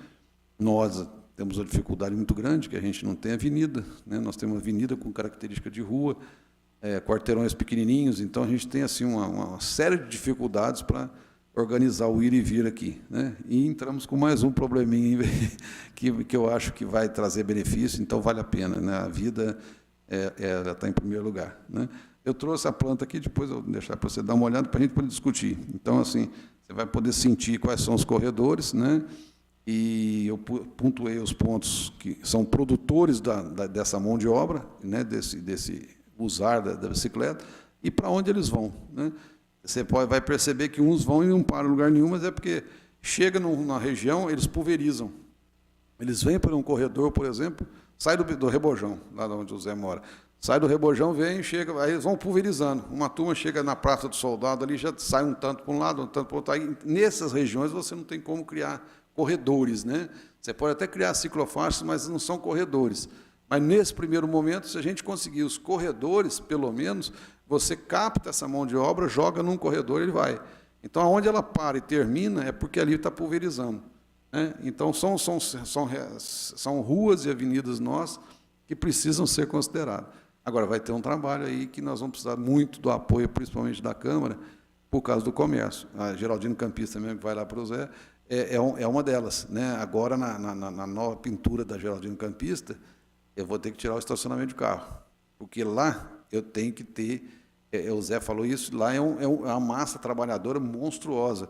Nós temos uma dificuldade muito grande, que a gente não tem avenida, né? Nós temos uma avenida com característica de rua, quarteirões pequenininhos, então a gente tem assim uma série de dificuldades para organizar o ir e vir aqui, né? E entramos com mais um probleminha que eu acho que vai trazer benefício, então vale a pena, né? A vida ela está em primeiro lugar, né? Eu trouxe a planta aqui, depois eu vou deixar para você dar uma olhada para a gente poder discutir. Então, assim, você vai poder sentir quais são os corredores, né? E eu pontuei os pontos que são produtores dessa mão de obra, né, desse usar da bicicleta, e para onde eles vão, né? Você vai perceber que uns vão e não param em lugar nenhum, mas é porque chega na região, eles pulverizam. Eles vêm por um corredor, por exemplo, sai do Rebojão, lá onde o Zé mora, sai do Rebojão, vem, chega, aí eles vão pulverizando. Uma turma chega na Praça do Soldado, ali já sai um tanto para um lado, um tanto para o outro. Aí, nessas regiões você não tem como criar corredores, né? Você pode até criar ciclofaixas, mas não são corredores. Mas, nesse primeiro momento, se a gente conseguir os corredores, pelo menos, você capta essa mão de obra, joga num corredor e ele vai. Então, aonde ela para e termina, é porque ali está pulverizando, né? Então, são ruas e avenidas nossas que precisam ser consideradas. Agora, vai ter um trabalho aí que nós vamos precisar muito do apoio, principalmente da Câmara, por causa do comércio. A Geraldino Campista mesmo, que vai lá para o Zé, é uma delas, né? Agora, na nova pintura da Geraldino Campista, eu vou ter que tirar o estacionamento de carro, porque lá eu tenho que ter, o Zé falou isso, lá é uma massa trabalhadora monstruosa.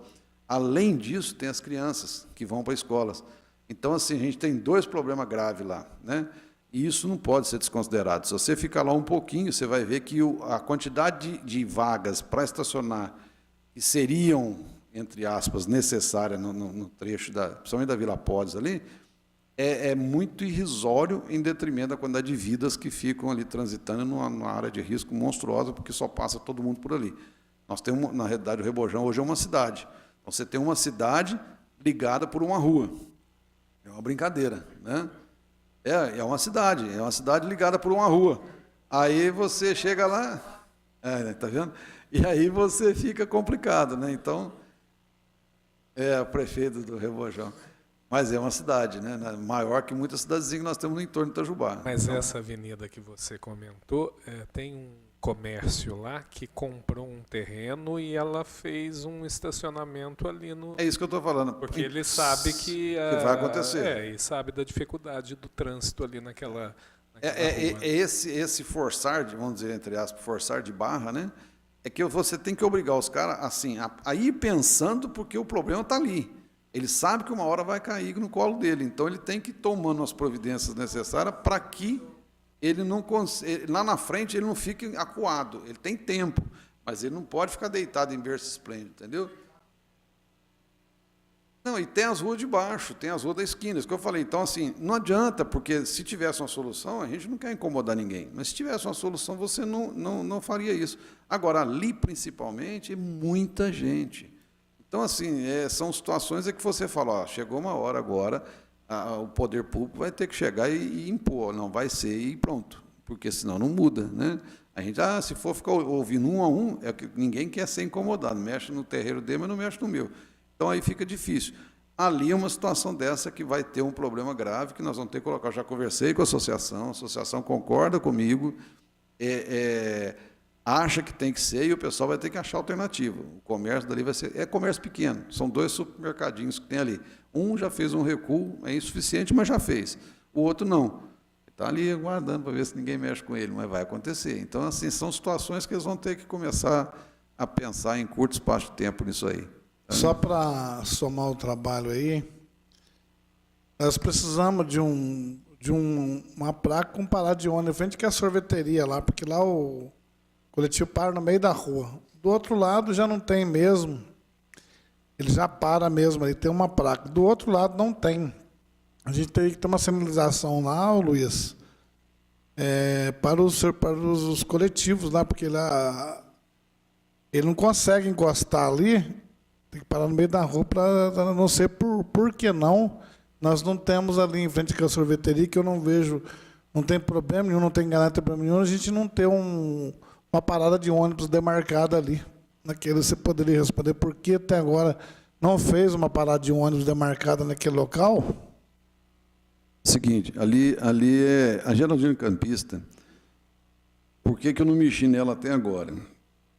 Além disso, tem as crianças que vão para escolas. Então, assim, a gente tem dois problemas graves lá, né? E isso não pode ser desconsiderado. Se você ficar lá um pouquinho, você vai ver que a quantidade de vagas para estacionar que seriam, entre aspas, necessária no trecho, principalmente da Vila Pódios ali, é muito irrisório em detrimento da quantidade de vidas que ficam ali transitando numa área de risco monstruosa, porque só passa todo mundo por ali. Nós temos, na realidade, o Rebojão hoje é uma cidade. Então, você tem uma cidade ligada por uma rua. É uma brincadeira, né? É uma cidade ligada por uma rua. Aí você chega lá, tá vendo? E aí você fica complicado, né? Então, o prefeito do Rebojão. Mas é uma cidade, né? Maior que muitas cidadezinhas que nós temos no entorno de Itajubá. Mas essa avenida que você comentou, tem um comércio lá que comprou um terreno e ela fez um estacionamento ali no... É isso que eu estou falando. Porque ele sabe que vai acontecer. E sabe da dificuldade do trânsito ali naquela naquela rua. Esse forçar, vamos dizer, entre aspas, forçar de barra, né? É que você tem que obrigar os caras assim, a ir pensando, porque o problema está ali. Ele sabe que uma hora vai cair no colo dele, então ele tem que ir tomando as providências necessárias para que ele não lá na frente ele não fique acuado. Ele tem tempo, mas ele não pode ficar deitado em berço esplêndido, entendeu? Não, e tem as ruas de baixo, tem as ruas da esquina, isso que eu falei. Então, assim, não adianta, porque se tivesse uma solução, a gente não quer incomodar ninguém, mas se tivesse uma solução, você não faria isso. Agora, ali, principalmente, é muita gente. Então, assim, são situações em que você fala, ó, chegou uma hora agora, o poder público vai ter que chegar e impor, não vai ser e pronto, porque senão não muda, né? A gente, se for ficar ouvindo um a um, é que ninguém quer ser incomodado, mexe no terreiro dele, mas não mexe no meu. Então, aí fica difícil. Ali é uma situação dessa que vai ter um problema grave, que nós vamos ter que colocar. Eu já conversei com a associação concorda comigo, acha que tem que ser, e o pessoal vai ter que achar alternativa. O comércio dali vai ser... É comércio pequeno, são 2 supermercadinhos que tem ali. Um já fez um recuo, é insuficiente, mas já fez. O outro não. Está ali aguardando para ver se ninguém mexe com ele, mas vai acontecer. Então, assim, são situações que eles vão ter que começar a pensar em curto espaço de tempo nisso aí. Só para somar o trabalho aí, nós precisamos de uma placa com parada de ônibus, frente que é a sorveteria lá, porque lá o coletivo para no meio da rua. Do outro lado já não tem mesmo, ele já para mesmo, ali tem uma placa. Do outro lado não tem. A gente teria que ter uma sinalização lá, Luiz, para os coletivos lá, porque lá ele não consegue encostar ali. Tem que parar no meio da rua para não ser por que não. Nós não temos ali em frente com a sorveteria, que eu não vejo, não tem problema nenhum, não tem garantia problema nenhum, a gente não ter uma parada de ônibus demarcada ali. Naquele você poderia responder por que até agora não fez uma parada de ônibus demarcada naquele local? Seguinte, ali é a Geraldino Campista. Por que eu não mexi nela até agora?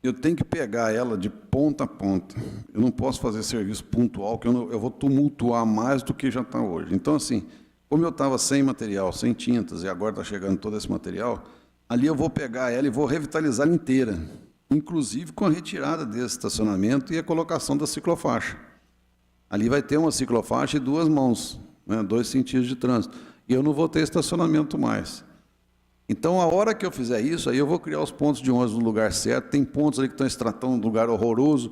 Eu tenho que pegar ela de ponta a ponta. Eu não posso fazer serviço pontual, que eu vou tumultuar mais do que já está hoje. Então, assim, como eu estava sem material, sem tintas, e agora está chegando todo esse material, ali eu vou pegar ela e vou revitalizar ela inteira, inclusive com a retirada desse estacionamento e a colocação da ciclofaixa. Ali vai ter uma ciclofaixa e 2 mãos, né, 2 sentidos de trânsito. E eu não vou ter estacionamento mais. Então, a hora que eu fizer isso, aí eu vou criar os pontos de ônibus no lugar certo. Tem pontos ali que estão extratando um lugar horroroso,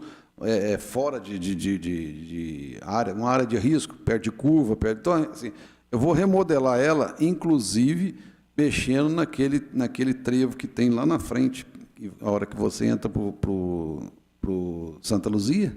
fora de área, uma área de risco, perto de curva. Então, assim, eu vou remodelar ela, inclusive mexendo naquele trevo que tem lá na frente, a hora que você entra para o Santa Luzia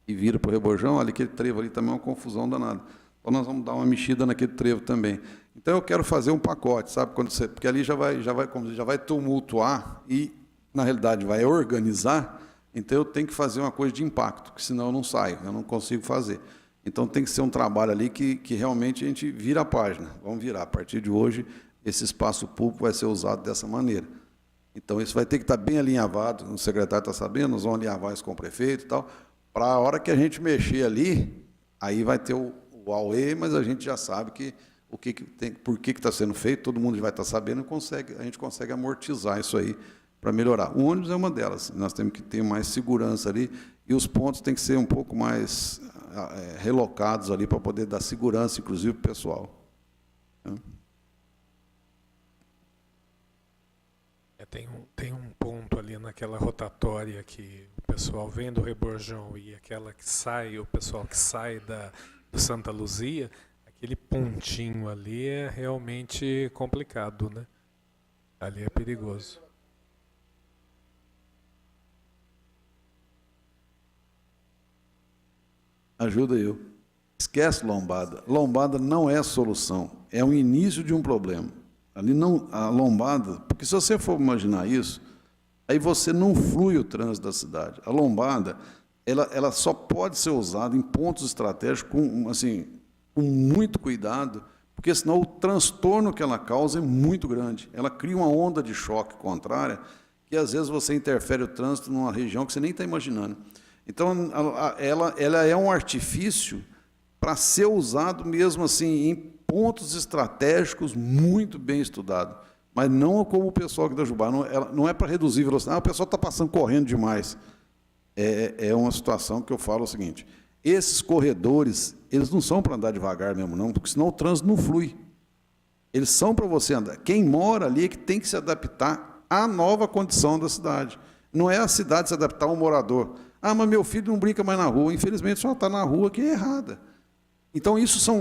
e vira para o Reborjão, olha, aquele trevo ali também é uma confusão danada. Então, nós vamos dar uma mexida naquele trevo também. Então, eu quero fazer um pacote, sabe? Porque ali já vai tumultuar e, na realidade, vai organizar. Então, eu tenho que fazer uma coisa de impacto, que senão eu não saio, eu não consigo fazer. Então, tem que ser um trabalho ali que realmente a gente vira a página. Vamos virar. A partir de hoje, esse espaço público vai ser usado dessa maneira. Então, isso vai ter que estar bem alinhavado. O secretário está sabendo, nós vamos alinhavar isso com o prefeito e tal. Para a hora que a gente mexer ali, aí vai ter o AUE, mas a gente já sabe que por que está sendo feito, todo mundo vai estar sabendo, a gente consegue amortizar isso aí para melhorar. O ônibus é uma delas, nós temos que ter mais segurança ali, e os pontos têm que ser um pouco mais relocados ali para poder dar segurança, inclusive, para o pessoal. Tem um ponto ali naquela rotatória que o pessoal vem do Reborjão e aquela que sai, o pessoal que sai do Santa Luzia, aquele pontinho ali é realmente complicado, né? Ali é perigoso. Ajuda eu. Esquece lombada. Lombada não é a solução, é o início de um problema. Ali não, a lombada, porque se você for imaginar isso, aí você não flui o trânsito da cidade. A lombada, ela só pode ser usada em pontos estratégicos com muito cuidado, porque senão o transtorno que ela causa é muito grande. Ela cria uma onda de choque contrária, que às vezes você interfere o trânsito numa região que você nem está imaginando. Então, ela é um artifício para ser usado mesmo assim em pontos estratégicos muito bem estudados. mas não como o pessoal aqui da Jubá. Não é para reduzir velocidade. O pessoal está passando correndo demais. É uma situação que eu falo o seguinte, esses corredores, eles não são para andar devagar mesmo, não, porque senão o trânsito não flui. Eles são para você andar. Quem mora ali é que tem que se adaptar à nova condição da cidade. Não é a cidade se adaptar ao morador. Ah, mas meu filho não brinca mais na rua. Infelizmente, só está na rua que é errada. Então, isso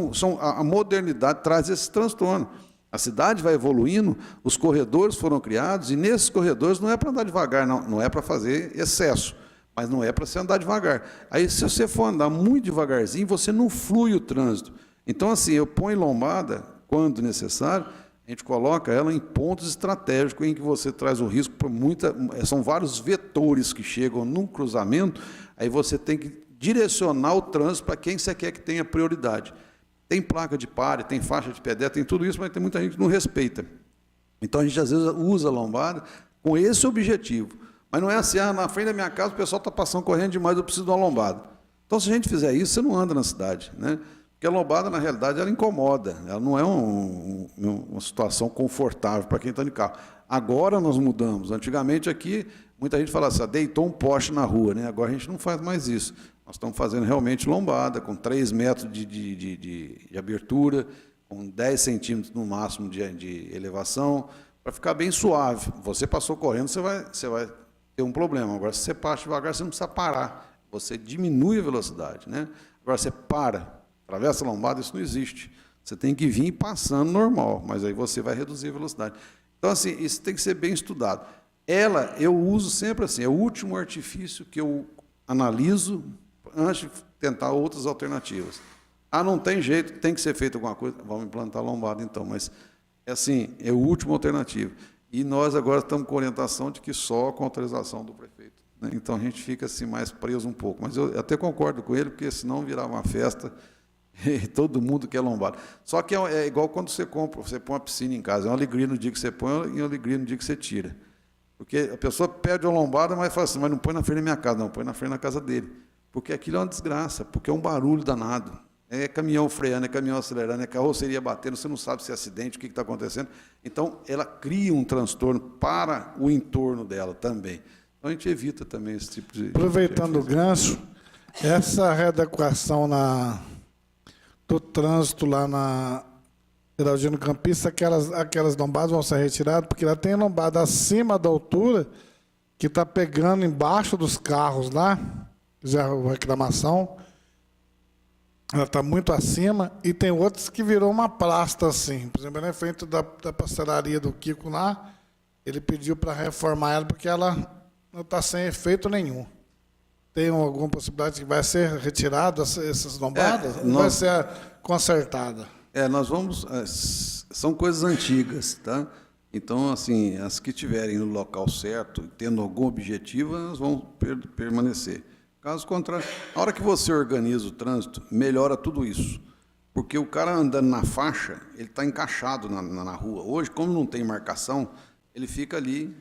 a modernidade traz esse transtorno. A cidade vai evoluindo, os corredores foram criados, e nesses corredores não é para andar devagar, não é para fazer excesso, mas não é para você andar devagar. Aí, se você for andar muito devagarzinho, você não flui o trânsito. Então, assim, eu ponho lombada, quando necessário, a gente coloca ela em pontos estratégicos em que você traz o risco para são vários vetores que chegam num cruzamento, aí você tem que direcionar o trânsito para quem você quer que tenha prioridade. Tem placa de pare, tem faixa de pedestre, tem tudo isso, mas tem muita gente que não respeita. Então, a gente, às vezes, usa a lombada com esse objetivo. Mas não é assim, na frente da minha casa o pessoal está passando correndo demais, eu preciso de uma lombada. Então, se a gente fizer isso, você não anda na cidade, né? Porque a lombada, na realidade, ela incomoda. Ela não é uma situação confortável para quem está de carro. Agora nós mudamos. Antigamente, aqui, muita gente fala assim, deitou um poste na rua, né? Agora a gente não faz mais isso. Nós estamos fazendo realmente lombada, com 3 metros de abertura, com 10 centímetros no máximo de elevação, para ficar bem suave. Você passou correndo, você vai ter um problema. Agora, se você passa devagar, você não precisa parar. Você diminui a velocidade, né? Agora, você atravessa a lombada, isso não existe. Você tem que vir passando normal, mas aí você vai reduzir a velocidade. Então, assim, isso tem que ser bem estudado. Eu uso sempre assim, é o último artifício que eu analiso antes de tentar outras alternativas. Não tem jeito, tem que ser feito alguma coisa, vamos implantar a lombada então, mas, é o último alternativo. E nós agora estamos com orientação de que só com autorização do prefeito, né? Então, a gente fica assim, mais preso um pouco. Mas eu até concordo com ele, porque senão virar uma festa, e todo mundo quer lombada. Só que é igual quando você põe uma piscina em casa, é uma alegria no dia que você põe e uma alegria no dia que você tira. Porque a pessoa pede uma lombada, mas fala assim, mas não põe na frente da minha casa, não, põe na frente da casa dele. Porque aquilo é uma desgraça, porque é um barulho danado. É caminhão freando, é caminhão acelerando, é carroceria batendo, você não sabe se é acidente, o que está acontecendo. Então, ela cria um transtorno para o entorno dela também. Então, a gente evita também esse tipo de... Aproveitando o gancho, essa readequação do trânsito lá na Geraldino Campista, aquelas lombadas vão ser retiradas, porque lá tem lombada acima da altura, que está pegando embaixo dos carros lá, já a reclamação, ela está muito acima, e tem outros que virou uma plasta assim. Por exemplo, na frente da pastelaria do Kiko lá, ele pediu para reformar ela, porque ela não está sem efeito nenhum. Tem alguma possibilidade que vai ser retirada essas lombadas? Ou vai ser consertada? Nós vamos... são coisas antigas, tá? Então, assim, as que estiverem no local certo, tendo algum objetivo, elas vão permanecer. Caso contrário, a hora que você organiza o trânsito, melhora tudo isso. Porque o cara andando na faixa, ele está encaixado na rua. Hoje, como não tem marcação, ele fica ali,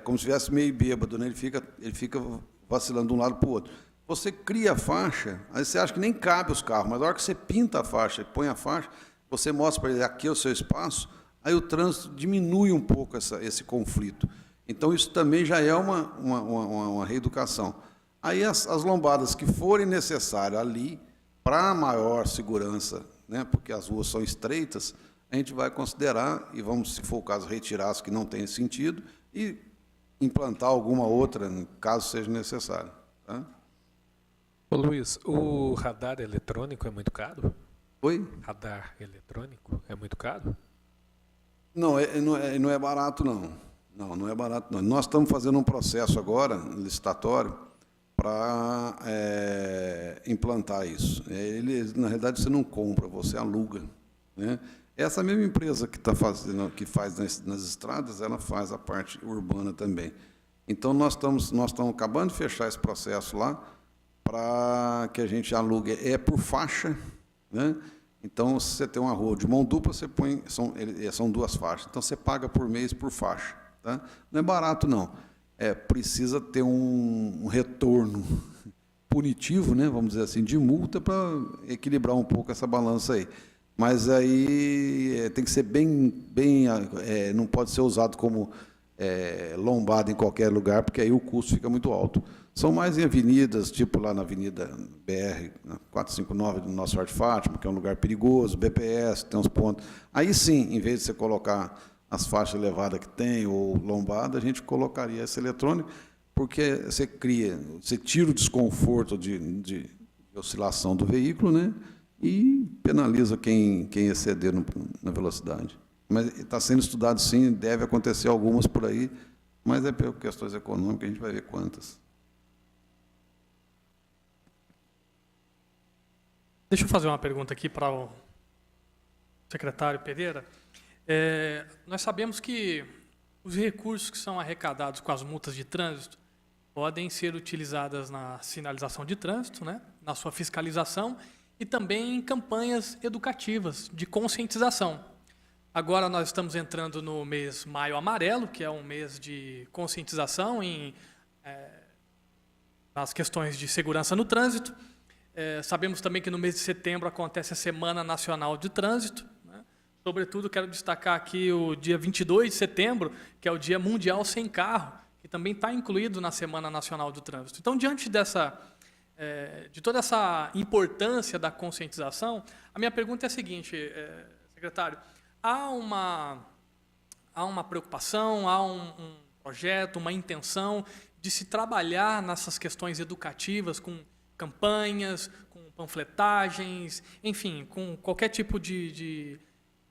como se estivesse meio bêbado, né? Ele fica vacilando de um lado para o outro. Você cria a faixa, aí você acha que nem cabe os carros, mas na hora que você pinta a faixa e põe a faixa, você mostra para ele, aqui é o seu espaço, aí o trânsito diminui um pouco esse conflito. Então, isso também já é uma reeducação. Aí, as lombadas que forem necessárias ali, para maior segurança, né, porque as ruas são estreitas, a gente vai considerar, e vamos, se for o caso, retirar as que não têm sentido e implantar alguma outra, caso seja necessário. Tá? Ô Luiz, o radar eletrônico é muito caro? Oi? Radar eletrônico é muito caro? Não é barato, não. Não é barato, não. Nós estamos fazendo um processo agora, licitatório, para implantar isso. Na realidade, você não compra, você aluga, né? Essa mesma empresa que faz nas estradas, ela faz a parte urbana também. Então, nós estamos acabando de fechar esse processo lá, para que a gente alugue, por faixa, né? Então, se você tem uma rua de mão dupla, você põe, são 2 faixas. Então, você paga por mês por faixa. Tá? Não é barato, não. Precisa ter um retorno punitivo, né, vamos dizer assim, de multa para equilibrar um pouco essa balança aí. Mas aí tem que ser bem não pode ser usado como lombada em qualquer lugar, porque aí o custo fica muito alto. São mais em avenidas, tipo lá na Avenida BR 459 do Nossa Senhora de Fátima, que é um lugar perigoso, BPS, tem uns pontos. Aí sim, em vez de você colocar as faixas elevadas que tem, ou lombada, a gente colocaria essa eletrônica, porque você tira o desconforto de oscilação do veículo, né? E penaliza quem exceder na velocidade. Mas está sendo estudado sim, deve acontecer algumas por aí, mas é por questões econômicas, a gente vai ver quantas. Deixa eu fazer uma pergunta aqui para o secretário Pereira. Nós sabemos que os recursos que são arrecadados com as multas de trânsito podem ser utilizadas na sinalização de trânsito, né, na sua fiscalização e também em campanhas educativas de conscientização. Agora nós estamos entrando no mês Maio Amarelo, que é um mês de conscientização nas questões de segurança no trânsito. Sabemos também que no mês de setembro acontece a Semana Nacional de Trânsito, né? Sobretudo, quero destacar aqui o dia 22 de setembro, que é o Dia Mundial Sem Carro, que também está incluído na Semana Nacional do Trânsito. Então, diante de toda essa importância da conscientização, a minha pergunta é a seguinte, secretário, há uma preocupação, há um projeto, uma intenção de se trabalhar nessas questões educativas com campanhas, com panfletagens, enfim, com qualquer tipo de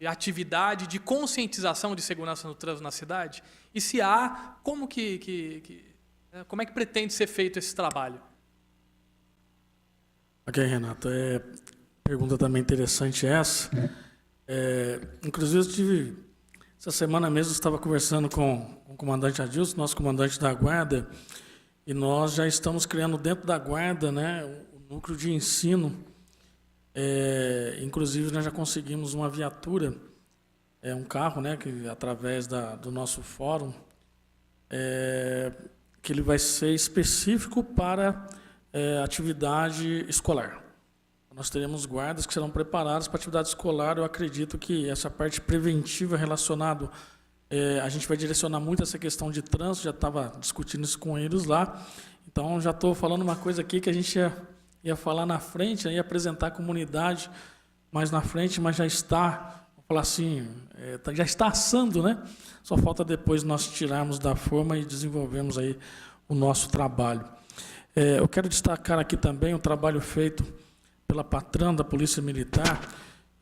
atividade de conscientização de segurança no trânsito na cidade? E se há, como é que pretende ser feito esse trabalho? Ok, Renato. Pergunta também interessante essa. Inclusive, essa semana mesmo, eu estava conversando com o comandante Adilson, nosso comandante da Guarda, e nós já estamos criando dentro da Guarda, né, o núcleo de ensino. Inclusive, nós já conseguimos uma viatura, um carro, né, que através do nosso fórum, que ele vai ser específico para atividade escolar. Nós teremos guardas que serão preparados para atividade escolar. Eu acredito que essa parte preventiva relacionada, a gente vai direcionar muito essa questão de trânsito, já estava discutindo isso com eles lá. Então, já estou falando uma coisa aqui que a gente ia falar na frente, ia apresentar a comunidade mais na frente, mas já está, vou falar assim, já está assando, né? Só falta depois nós tirarmos da forma e desenvolvermos aí o nosso trabalho. Eu quero destacar aqui também o trabalho feito pela patrã da Polícia Militar.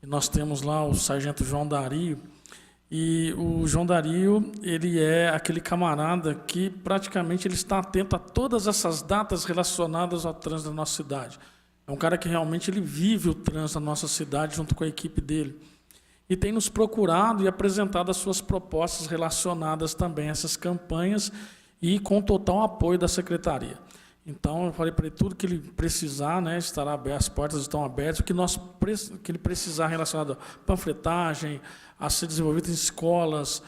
E nós temos lá o sargento João Dario. E o João Dario, ele é aquele camarada que praticamente ele está atento a todas essas datas relacionadas ao trânsito da nossa cidade. É um cara que realmente ele vive o trânsito da nossa cidade junto com a equipe dele. E tem nos procurado e apresentado as suas propostas relacionadas também a essas campanhas e com total apoio da Secretaria. Então, eu falei para ele tudo que ele precisar, né, estará aberto, as portas estão abertas, o que ele precisar relacionado a panfletagem, a ser desenvolvido em escolas.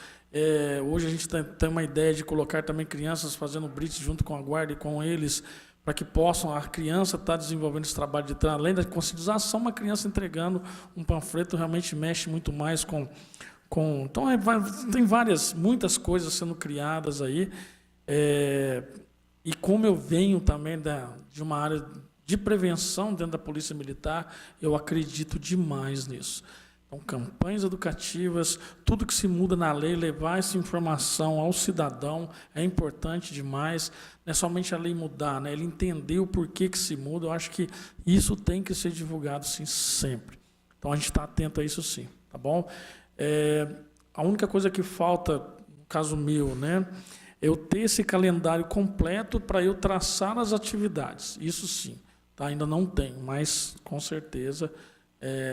Hoje a gente tem uma ideia de colocar também crianças fazendo blitz junto com a guarda e com eles, para que possam, a criança estar desenvolvendo esse trabalho de trânsito. Além da conscientização, uma criança entregando um panfleto realmente mexe muito mais com então, tem muitas coisas sendo criadas aí. E como eu venho também de uma área de prevenção dentro da Polícia Militar, eu acredito demais nisso. Então, campanhas educativas, tudo que se muda na lei, levar essa informação ao cidadão é importante demais. Não é somente a lei mudar, né? Ele entender o porquê que se muda. Eu acho que isso tem que ser divulgado, sim, sempre. Então, a gente está atento a isso, sim. Tá bom? A única coisa que falta, no caso meu, né, eu ter esse calendário completo para eu traçar as atividades. Isso sim, tá? Ainda não tenho, mas com certeza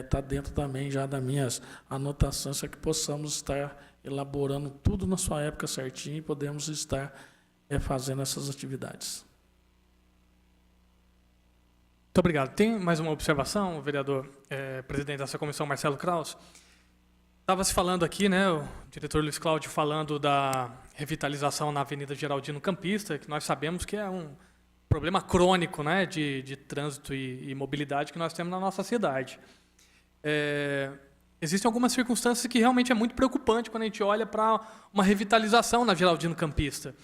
está dentro também já das minhas anotações, para que possamos estar elaborando tudo na sua época certinho e podemos estar fazendo essas atividades. Muito obrigado. Tem mais uma observação, vereador, presidente dessa comissão, Marcelo Kraus? Estava se falando aqui, né, o diretor Luiz Cláudio falando da revitalização na Avenida Geraldino Campista, que nós sabemos que é um problema crônico, né, de trânsito e mobilidade que nós temos na nossa cidade. Existem algumas circunstâncias que realmente é muito preocupante quando a gente olha para uma revitalização na Geraldino Campista.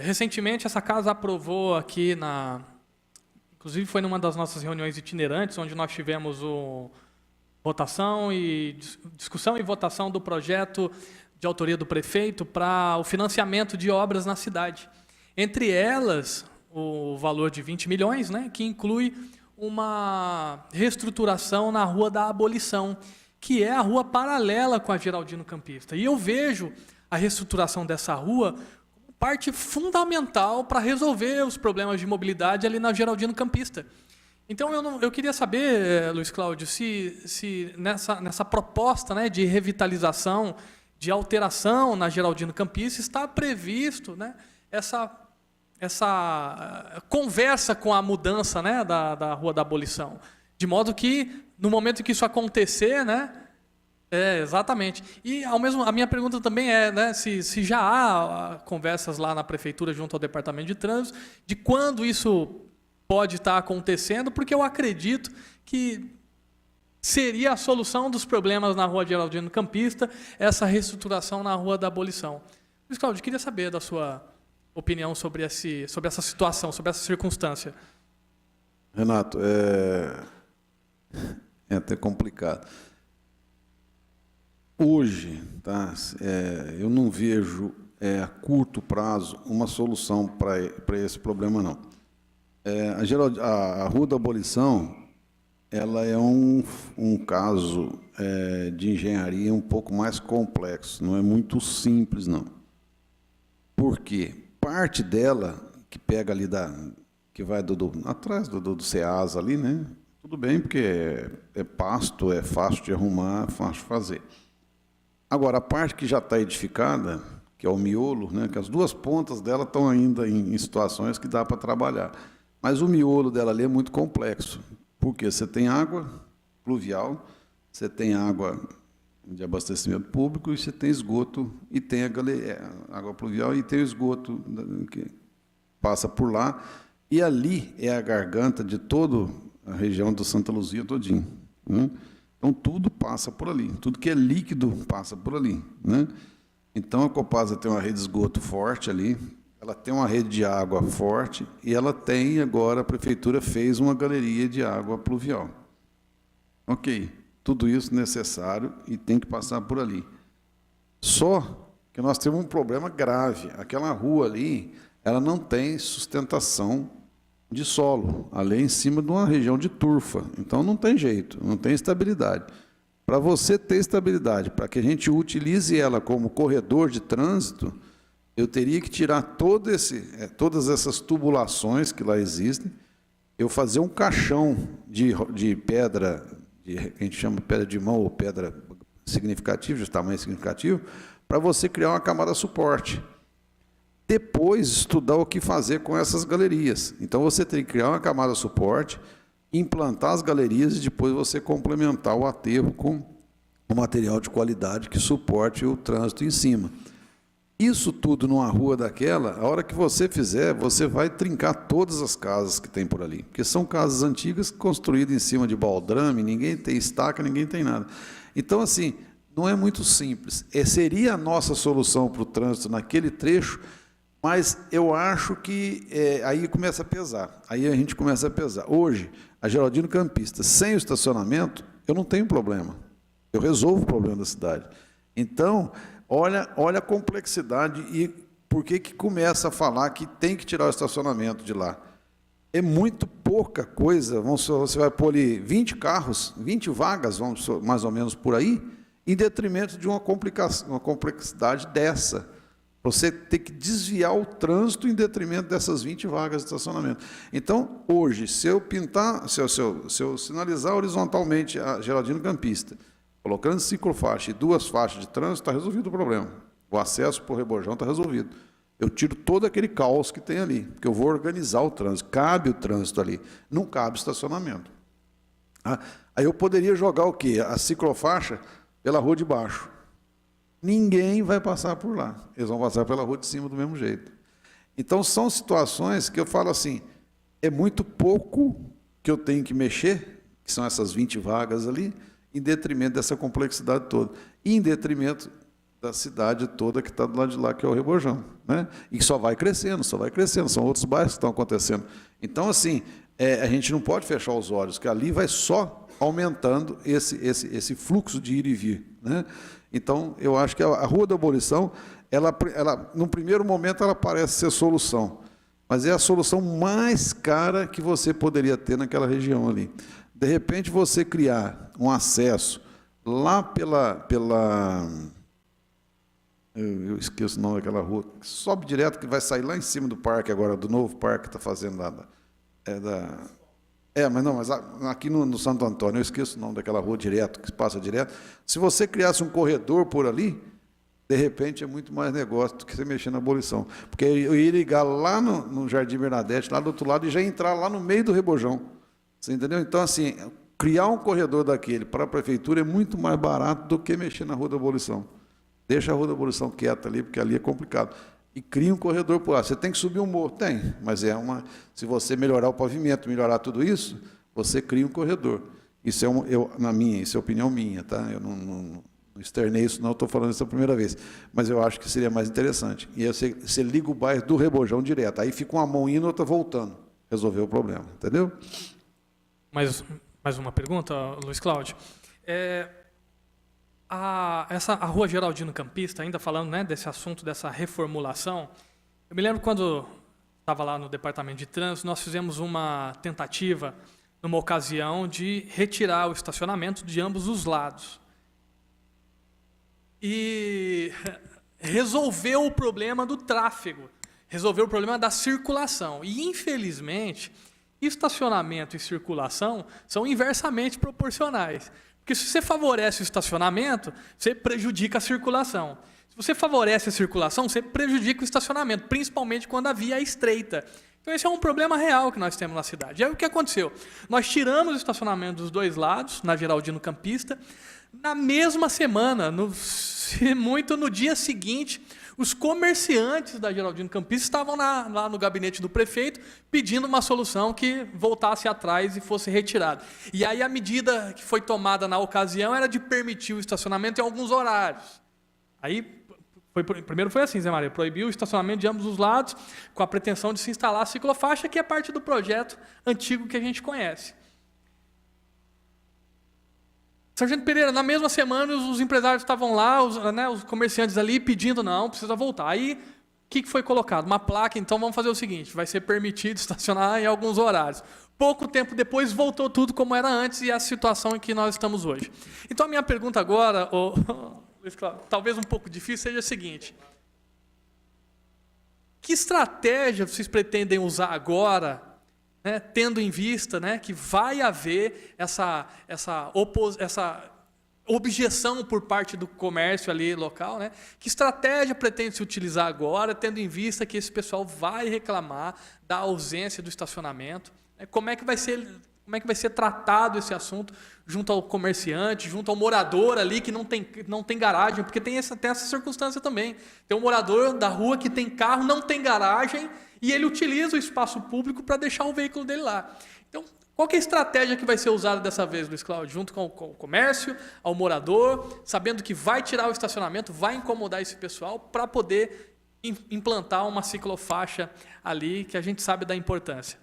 Recentemente, essa casa aprovou aqui, inclusive foi numa das nossas reuniões itinerantes, onde nós tivemos discussão e votação do projeto de autoria do prefeito para o financiamento de obras na cidade. Entre elas, o valor de 20 milhões, né, que inclui uma reestruturação na Rua da Abolição, que é a rua paralela com a Geraldino Campista. E eu vejo a reestruturação dessa rua como parte fundamental para resolver os problemas de mobilidade ali na Geraldino Campista. Então, eu queria saber, Luiz Cláudio, se nessa proposta, né, de revitalização, de alteração na Geraldino Campista, está previsto, né, essa conversa com a mudança, né, da Rua da Abolição. De modo que, no momento em que isso acontecer, né, exatamente. E a minha pergunta também é, né, se já há conversas lá na prefeitura junto ao departamento de trânsito, de quando isso pode estar acontecendo, porque eu acredito que seria a solução dos problemas na Rua Geraldino Campista, essa reestruturação na Rua da Abolição. Luiz Cláudio, queria saber da sua opinião sobre essa situação, sobre essa circunstância. Renato, é até complicado. Hoje, tá, eu não vejo a curto prazo uma solução para esse problema, não. A Rua da Abolição, ela é um caso de engenharia um pouco mais complexo, não é muito simples, não. Por quê? Parte dela, que pega ali que vai atrás do Ceasa ali, né? Tudo bem, porque é pasto, é fácil de arrumar, é fácil de fazer. Agora, a parte que já está edificada, que é o miolo, né? Que as duas pontas dela estão ainda em situações que dá para trabalhar. Mas o miolo dela ali é muito complexo, porque você tem água pluvial, você tem água de abastecimento público e você tem esgoto, e tem água pluvial e tem o esgoto que passa por lá, e ali é a garganta de toda a região do Santa Luzia todinho, né? Então, tudo passa por ali, tudo que é líquido passa por ali, né? Então, a Copasa tem uma rede de esgoto forte ali, ela tem uma rede de água forte, e ela tem, agora, a prefeitura fez uma galeria de água pluvial. Ok, tudo isso necessário e tem que passar por ali. Só que nós temos um problema grave. Aquela rua ali, ela não tem sustentação de solo, ali em cima de uma região de turfa. Então, não tem jeito, não tem estabilidade. Para você ter estabilidade, para que a gente utilize ela como corredor de trânsito, eu teria que tirar todas essas tubulações que lá existem, eu fazer um caixão de pedra, a gente chama pedra de mão ou pedra significativa, de tamanho significativo, para você criar uma camada suporte. Depois, estudar o que fazer com essas galerias. Então, você tem que criar uma camada suporte, implantar as galerias e depois você complementar o aterro com um material de qualidade que suporte o trânsito em cima. Isso tudo numa rua daquela, a hora que você fizer, você vai trincar todas as casas que tem por ali. Porque são casas antigas construídas em cima de baldrame, ninguém tem estaca, ninguém tem nada. Então, assim, não é muito simples. Seria a nossa solução para o trânsito naquele trecho, mas eu acho que aí começa a pesar. Aí a gente começa a pesar. Hoje, a Geraldino Campista, sem o estacionamento, eu não tenho problema. Eu resolvo o problema da cidade. Então, olha a complexidade e por que começa a falar que tem que tirar o estacionamento de lá. É muito pouca coisa. Você vai pôr ali 20 carros, 20 vagas, vamos mais ou menos por aí, em detrimento de uma complexidade dessa. Você tem que desviar o trânsito em detrimento dessas 20 vagas de estacionamento. Então, hoje, se eu sinalizar horizontalmente a Geraldino Campista, colocando ciclofaixa e 2 faixas de trânsito, está resolvido o problema. O acesso por Rebojão está resolvido. Eu tiro todo aquele caos que tem ali, porque eu vou organizar o trânsito. Cabe o trânsito ali, não cabe estacionamento. Aí eu poderia jogar o quê? A ciclofaixa pela rua de baixo. Ninguém vai passar por lá. Eles vão passar pela rua de cima do mesmo jeito. Então, são situações que eu falo assim, é muito pouco que eu tenho que mexer, que são essas 20 vagas ali, em detrimento dessa complexidade toda, e em detrimento da cidade toda que está do lado de lá, que é o Rebojão, né? E só vai crescendo, são outros bairros que estão acontecendo. Então, assim, a gente não pode fechar os olhos, que ali vai só aumentando esse fluxo de ir e vir, né? Então, eu acho que a Rua da Abolição, ela, no primeiro momento, ela parece ser solução, mas é a solução mais cara que você poderia ter naquela região ali. De repente, você criar um acesso lá eu esqueço o nome daquela rua, que sobe direto, que vai sair lá em cima do parque agora, do novo parque que está fazendo lá. Mas aqui no Santo Antônio, eu esqueço o nome daquela rua direto, que passa direto. Se você criasse um corredor por ali, de repente é muito mais negócio do que você mexer na abolição. Porque eu ia ligar lá no Jardim Bernadette, lá do outro lado, e já entrar lá no meio do Rebojão. Você entendeu? Então, assim, criar um corredor daquele para a prefeitura é muito mais barato do que mexer na Rua da Abolição. Deixa a Rua da Abolição quieta ali, porque ali é complicado. E cria um corredor por lá. Você tem que subir um morro? Tem, mas se você melhorar o pavimento, melhorar tudo isso, você cria um corredor. Isso isso é opinião minha, tá? Eu não externei isso, não, estou falando isso a primeira vez. Mas eu acho que seria mais interessante. E aí você liga o bairro do Rebojão direto. Aí fica uma mão indo e outra voltando. Resolveu o problema, entendeu? Mais uma pergunta, Luiz Cláudio. A Rua Geraldino Campista, ainda falando, né, desse assunto, dessa reformulação, eu me lembro quando estava lá no Departamento de Trânsito, nós fizemos uma tentativa, numa ocasião, de retirar o estacionamento de ambos os lados. E resolveu o problema do tráfego, resolveu o problema da circulação. E, infelizmente, estacionamento e circulação são inversamente proporcionais. Porque se você favorece o estacionamento, você prejudica a circulação. Se você favorece a circulação, você prejudica o estacionamento, principalmente quando a via é estreita. Então, esse é um problema real que nós temos na cidade. E aí o que aconteceu? Nós tiramos o estacionamento dos dois lados, na Geraldino Campista. Na mesma semana, muito no dia seguinte, os comerciantes da Geraldino Campista estavam lá no gabinete do prefeito pedindo uma solução que voltasse atrás e fosse retirada. E aí a medida que foi tomada na ocasião era de permitir o estacionamento em alguns horários. Aí, primeiro foi assim, Zé Maria, proibiu o estacionamento de ambos os lados com a pretensão de se instalar a ciclofaixa, que é parte do projeto antigo que a gente conhece. Sargento Pereira, na mesma semana, os empresários estavam lá, os comerciantes ali, pedindo, não, precisa voltar. Aí, o que foi colocado? Uma placa, então vamos fazer o seguinte, vai ser permitido estacionar em alguns horários. Pouco tempo depois, voltou tudo como era antes e a situação em que nós estamos hoje. Então, a minha pergunta agora, Luiz Cláudio, talvez um pouco difícil, seja a seguinte. Que estratégia vocês pretendem usar agora, né, tendo em vista, né, que vai haver essa objeção por parte do comércio ali local, né? Que estratégia pretende se utilizar agora, tendo em vista que esse pessoal vai reclamar da ausência do estacionamento? Né? Como é que vai ser tratado esse assunto junto ao comerciante, junto ao morador ali que não tem garagem, porque tem essa circunstância também. Tem um morador da rua que tem carro, não tem garagem, e ele utiliza o espaço público para deixar o veículo dele lá. Então, qual que é a estratégia que vai ser usada dessa vez, Luiz Cláudio? Junto com o comércio, ao morador, sabendo que vai tirar o estacionamento, vai incomodar esse pessoal para poder implantar uma ciclofaixa ali, que a gente sabe da importância.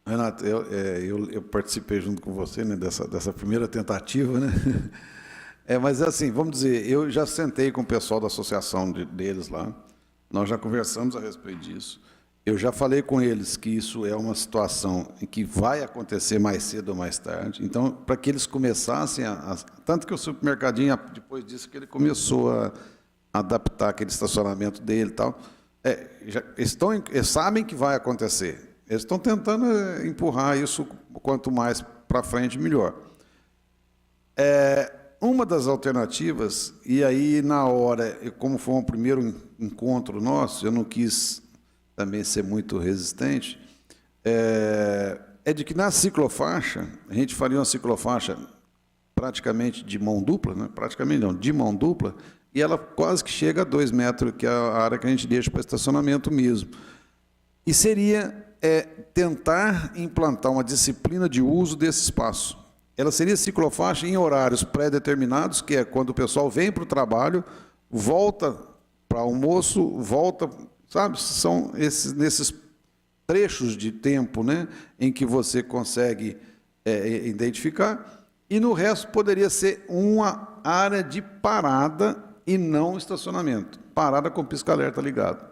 Renato, eu participei junto com você, né, dessa primeira tentativa, né? Mas assim, vamos dizer, eu já sentei com o pessoal da associação deles lá, nós já conversamos a respeito disso. Eu já falei com eles que isso é uma situação em que vai acontecer mais cedo ou mais tarde. Então, para que eles começassem tanto que o supermercadinho, depois disso, que ele começou a adaptar aquele estacionamento dele e tal, eles sabem que vai acontecer. Eles estão tentando empurrar isso quanto mais para frente, melhor. Uma das alternativas, e aí na hora, como foi um primeiro encontro nosso, eu não quis também ser muito resistente, de que na ciclofaixa, a gente faria uma ciclofaixa praticamente de mão dupla, né? Praticamente não, de mão dupla, e ela quase que chega a 2 metros, que é a área que a gente deixa para estacionamento mesmo. E seria tentar implantar uma disciplina de uso desse espaço. ela seria ciclofaixa em horários pré-determinados, que é quando o pessoal vem para o trabalho, volta para almoço, volta, sabe? São nesses trechos de tempo, né, em que você consegue identificar, e no resto poderia ser uma área de parada e não estacionamento. Parada com pisca-alerta ligado.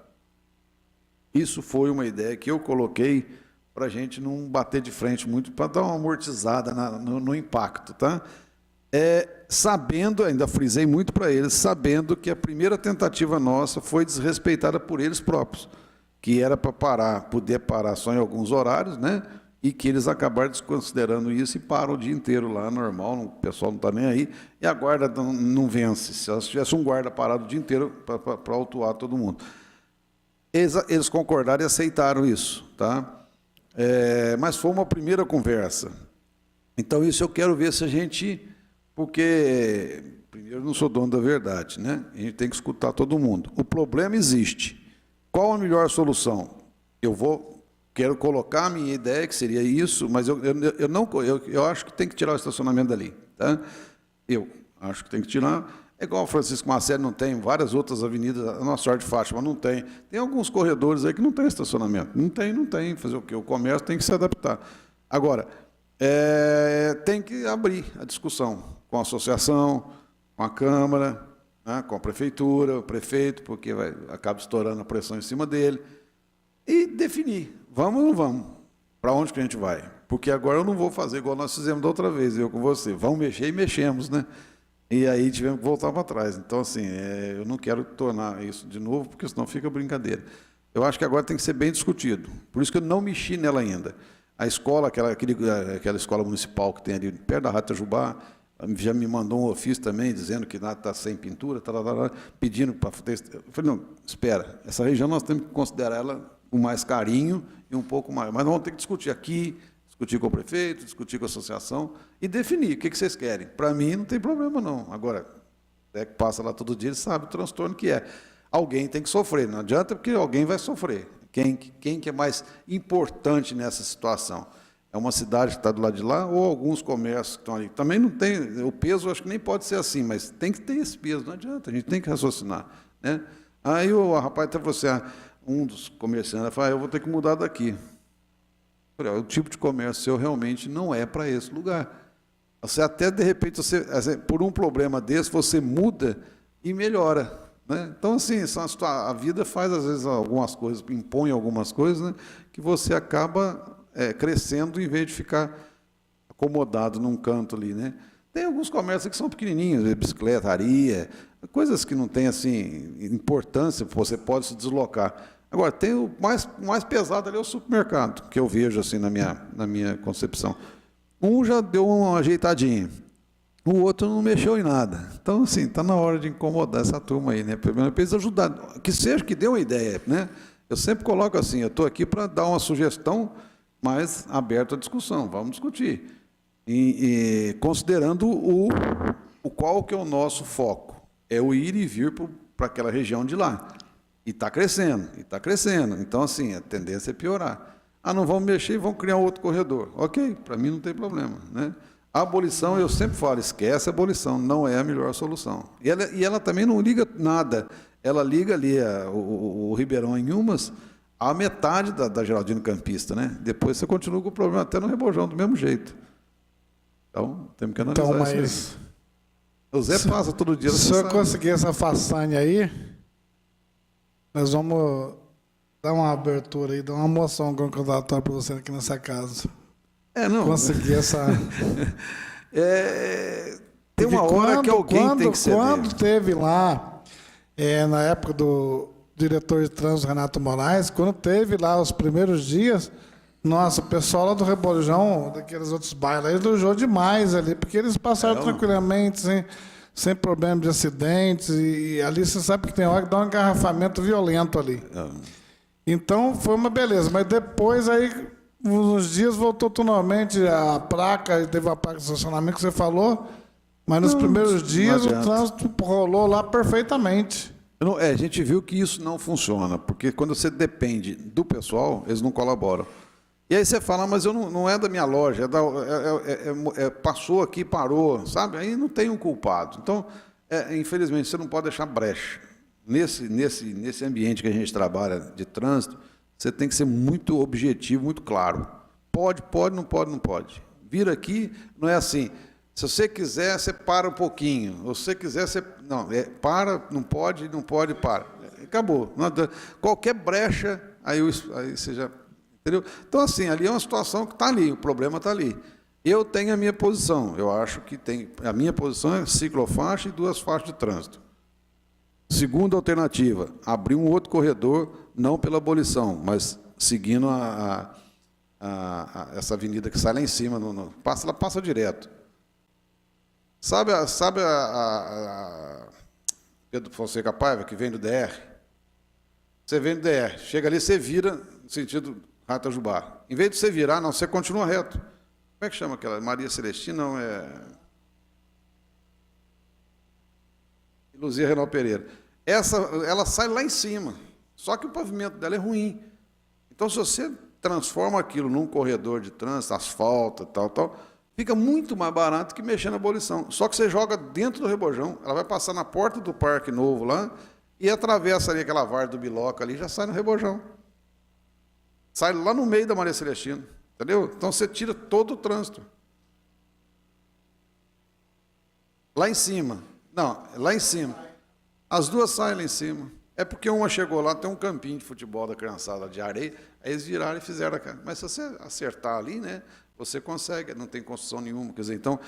Isso foi uma ideia que eu coloquei para a gente não bater de frente muito, para dar uma amortizada no impacto, tá? Sabendo, ainda frisei muito para eles, sabendo que a primeira tentativa nossa foi desrespeitada por eles próprios, que era para poder parar só em alguns horários, né? E que eles acabaram desconsiderando isso e param o dia inteiro lá, normal, o pessoal não está nem aí, e a guarda não vence. Se tivesse um guarda parado o dia inteiro para autuar todo mundo. Eles concordaram e aceitaram isso, tá? Mas foi uma primeira conversa. Então, isso eu quero ver se a gente... Porque, primeiro, eu não sou dono da verdade, né? A gente tem que escutar todo mundo. O problema existe. Qual a melhor solução? Quero colocar a minha ideia, que seria isso, mas eu acho que tem que tirar o estacionamento dali, tá? Eu acho que tem que tirar. É igual o Francisco Marcelo, não tem, várias outras avenidas, a Nossa Senhora de Fátima não tem. Tem alguns corredores aí que não tem estacionamento. Não tem. Fazer o quê? O comércio tem que se adaptar. Agora, tem que abrir a discussão com a associação, com a Câmara, né, com a Prefeitura, o prefeito, porque acaba estourando a pressão em cima dele, e definir, vamos ou não vamos? Para onde que a gente vai? Porque agora eu não vou fazer igual nós fizemos da outra vez, eu com você. Vamos mexer e mexemos, né? E aí tivemos que voltar para trás. Então, assim, eu não quero tornar isso de novo, porque senão fica brincadeira. Eu acho que agora tem que ser bem discutido. Por isso que eu não mexi nela ainda. A escola, aquela escola municipal que tem ali perto da Rádio Itajubá, já me mandou um ofício também, dizendo que nada está sem pintura, pedindo para... Eu falei, não, espera, essa região nós temos que considerar ela com mais carinho e um pouco mais. Mas nós vamos ter que discutir aqui, discutir com o prefeito, discutir com a associação e definir o que vocês querem. Para mim, não tem problema, não. Agora, que passa lá todo dia, ele sabe o transtorno que é. Alguém tem que sofrer, não adianta, porque alguém vai sofrer. Quem que é mais importante nessa situação? É uma cidade que está do lado de lá ou alguns comércios que estão ali? Também não tem, o peso acho que nem pode ser assim, mas tem que ter esse peso, não adianta, a gente tem que raciocinar, né? Aí o rapaz até falou assim, um dos comerciantes falou, eu vou ter que mudar daqui. Eu falei, o tipo de comércio seu realmente não é para esse lugar. Você até, de repente, por um problema desse, você muda e melhora, né? Então, assim, a vida faz, às vezes, algumas coisas, impõe algumas coisas, né, que você acaba crescendo em vez de ficar acomodado num canto ali, né? Tem alguns comércios que são pequenininhos, bicicletaria, coisas que não têm, assim, importância, você pode se deslocar. Agora, tem o mais pesado ali é o supermercado, que eu vejo, assim, na minha concepção. Um já deu uma ajeitadinha, o outro não mexeu em nada. Então, assim, está na hora de incomodar essa turma aí, né? Para eles ajudar, que seja que dê uma ideia, né? Eu sempre coloco assim, eu estou aqui para dar uma sugestão, mas aberto à discussão, vamos discutir. E considerando qual que é o nosso foco, é o ir e vir para aquela região de lá. E está crescendo. Então, assim, a tendência é piorar. Não vamos mexer e vamos criar outro corredor. Ok, para mim não tem problema, né? A abolição, eu sempre falo, esquece a abolição, não é a melhor solução. E ela também não liga nada. Ela liga ali o Ribeirão em Umas a metade da Geraldino Campista, né? Depois você continua com o problema até no Rebojão, do mesmo jeito. Então, temos que analisar isso aí. O Zé passa todo dia. Se o senhor conseguir essa façanha aí, nós vamos dar uma abertura aí, dar uma moção candidatória para você aqui nessa casa. Não. Conseguir essa... Tem uma hora que alguém tem que ceder. Quando teve lá, na época do diretor de trânsito, Renato Moraes, quando teve lá os primeiros dias, nossa, o pessoal lá do Rebojão, daqueles outros bairros, elogiou demais ali, porque eles passaram tranquilamente, sem problema de acidentes, e ali você sabe que tem hora que dá um engarrafamento violento ali. Então, foi uma beleza, mas depois aí, uns dias voltou totalmente a placa, teve a placa de estacionamento que você falou, mas nos primeiros dias o trânsito rolou lá perfeitamente. A gente viu que isso não funciona, porque quando você depende do pessoal, eles não colaboram. E aí você fala, mas eu não é da minha loja, passou aqui, parou, sabe? Aí não tem um culpado. Então, infelizmente, você não pode deixar brecha. Nesse ambiente que a gente trabalha de trânsito, você tem que ser muito objetivo, muito claro. Pode, não pode, não pode. Vir aqui não é assim. Se você quiser, você para um pouquinho. Se você quiser, você... Não, para, não pode, para. Acabou. Qualquer brecha, aí você já... Entendeu? Então, assim, ali é uma situação que está ali, o problema está ali. Eu tenho a minha posição. Eu acho que a minha posição é ciclofaixa e 2 faixas de trânsito. Segunda alternativa, abrir um outro corredor, não pela abolição, mas seguindo essa avenida que sai lá em cima, ela passa direto. Sabe a Pedro Fonseca Paiva, que vem do DR? Você vem do DR, chega ali, você vira no sentido Ratajubá. Em vez de você virar, não, você continua reto. Como é que chama aquela? Maria Celestina, não, Luzia Renal Pereira. Ela sai lá em cima, só que o pavimento dela é ruim. Então, se você transforma aquilo num corredor de trânsito, asfalto, tal, fica muito mais barato que mexer na abolição. Só que você joga dentro do rebojão, ela vai passar na porta do Parque Novo lá e atravessa ali aquela varda do Biloca ali, já sai no rebojão. Sai lá no meio da Maria Celestina, entendeu? Então, você tira todo o trânsito. Lá em cima. Não, lá em cima. As duas saem lá em cima. É porque uma chegou lá, tem um campinho de futebol da criançada de areia, aí eles viraram e fizeram a cara. Mas se você acertar ali, né, você consegue, não tem construção nenhuma. Quer dizer, então,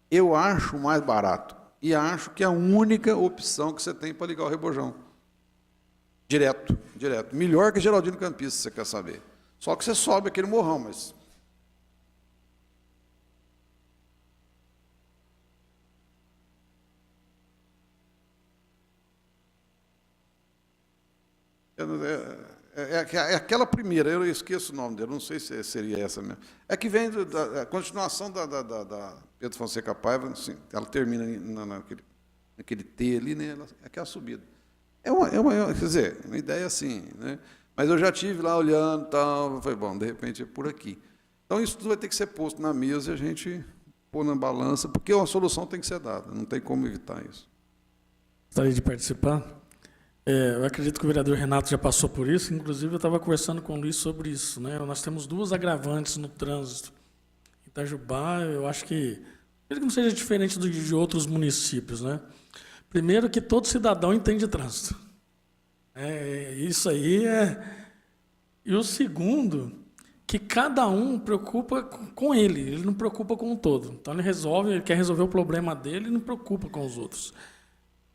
eu acho mais barato. E acho que é a única opção que você tem para ligar o rebojão. Direto. Melhor que Geraldino Campista, se você quer saber. Só que você sobe aquele morrão, mas... É aquela primeira, eu esqueço o nome dela, não sei se seria essa mesmo. É que vem da continuação da Pedro Fonseca Paiva, assim, ela termina naquele T ali, né? É aquela subida. Quer dizer, uma ideia assim, né? Mas eu já estive lá olhando e tal, falei, bom, de repente é por aqui. Então isso tudo vai ter que ser posto na mesa e a gente pôr na balança, porque uma solução tem que ser dada, não tem como evitar isso. Gostaria de participar? Eu acredito que o vereador Renato já passou por isso, inclusive eu estava conversando com o Luiz sobre isso, né? Nós temos 2 agravantes no trânsito. Itajubá, eu acho que não seja diferente de outros municípios, né? Primeiro, que todo cidadão entende trânsito. Isso aí é... E o segundo, que cada um preocupa com ele não preocupa com o todo. Então, ele quer resolver o problema dele e não preocupa com os outros.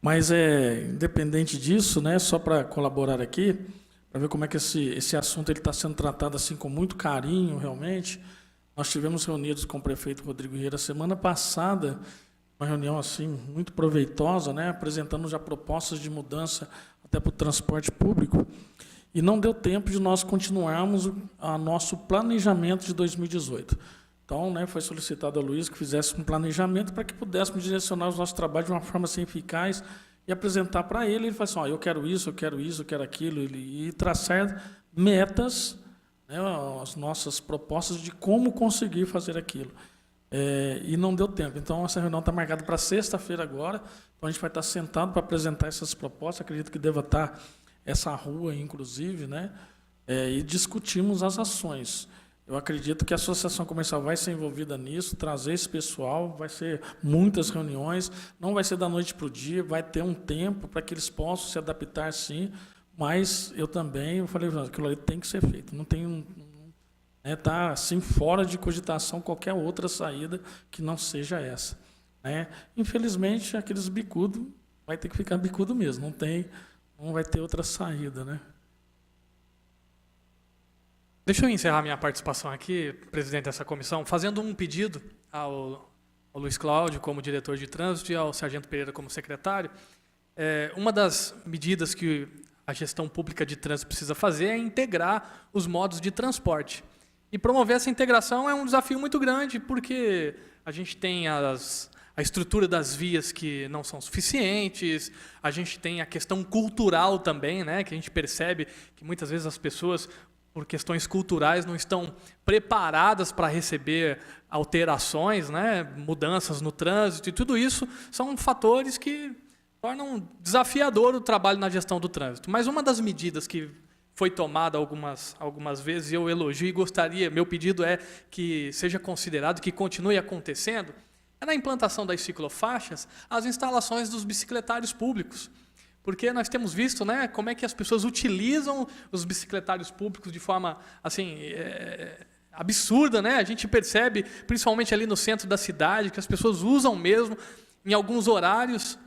Mas, independente disso, né, só para colaborar aqui, para ver como é que esse assunto está sendo tratado assim, com muito carinho, realmente. Nós tivemos reunidos com o prefeito Rodrigo Vieira semana passada, uma reunião assim, muito proveitosa, né, apresentando já propostas de mudança até para o transporte público, e não deu tempo de nós continuarmos o nosso planejamento de 2018. Então, né, foi solicitado a Luiz que fizesse um planejamento para que pudéssemos direcionar os nossos trabalhos de uma forma assim, eficaz e apresentar para ele. Ele falou assim, eu quero isso, eu quero aquilo, e traçar metas, né, as nossas propostas de como conseguir fazer aquilo. E não deu tempo. Então, essa reunião está marcada para sexta-feira agora. Então, a gente vai estar sentado para apresentar essas propostas. Acredito que deva estar essa rua, inclusive, né, e discutirmos as ações. Eu acredito que a Associação Comercial vai ser envolvida nisso, trazer esse pessoal, vai ser muitas reuniões, não vai ser da noite para o dia, vai ter um tempo para que eles possam se adaptar, sim, mas eu falei, aquilo ali tem que ser feito, não tem... Está assim, fora de cogitação qualquer outra saída que não seja essa. Né? Infelizmente, aqueles bicudos vai ter que ficar bicudo mesmo, não vai ter outra saída. Né? Deixa eu encerrar minha participação aqui, presidente dessa comissão, fazendo um pedido ao Luiz Cláudio como diretor de trânsito e ao Sargento Pereira como secretário. Uma das medidas que a gestão pública de trânsito precisa fazer é integrar os modos de transporte. E promover essa integração é um desafio muito grande, porque a gente tem a estrutura das vias que não são suficientes, a gente tem a questão cultural também, né, que a gente percebe que muitas vezes as pessoas, por questões culturais, não estão preparadas para receber alterações, né, mudanças no trânsito, e tudo isso são fatores que tornam desafiador o trabalho na gestão do trânsito. Mas uma das medidas que foi tomada algumas vezes, eu elogio e gostaria, meu pedido é que seja considerado, que continue acontecendo, é na implantação das ciclofaixas, as instalações dos bicicletários públicos. Porque nós temos visto, né, como é que as pessoas utilizam os bicicletários públicos de forma assim, absurda, né? A gente percebe, principalmente ali no centro da cidade, que as pessoas usam mesmo em alguns horários.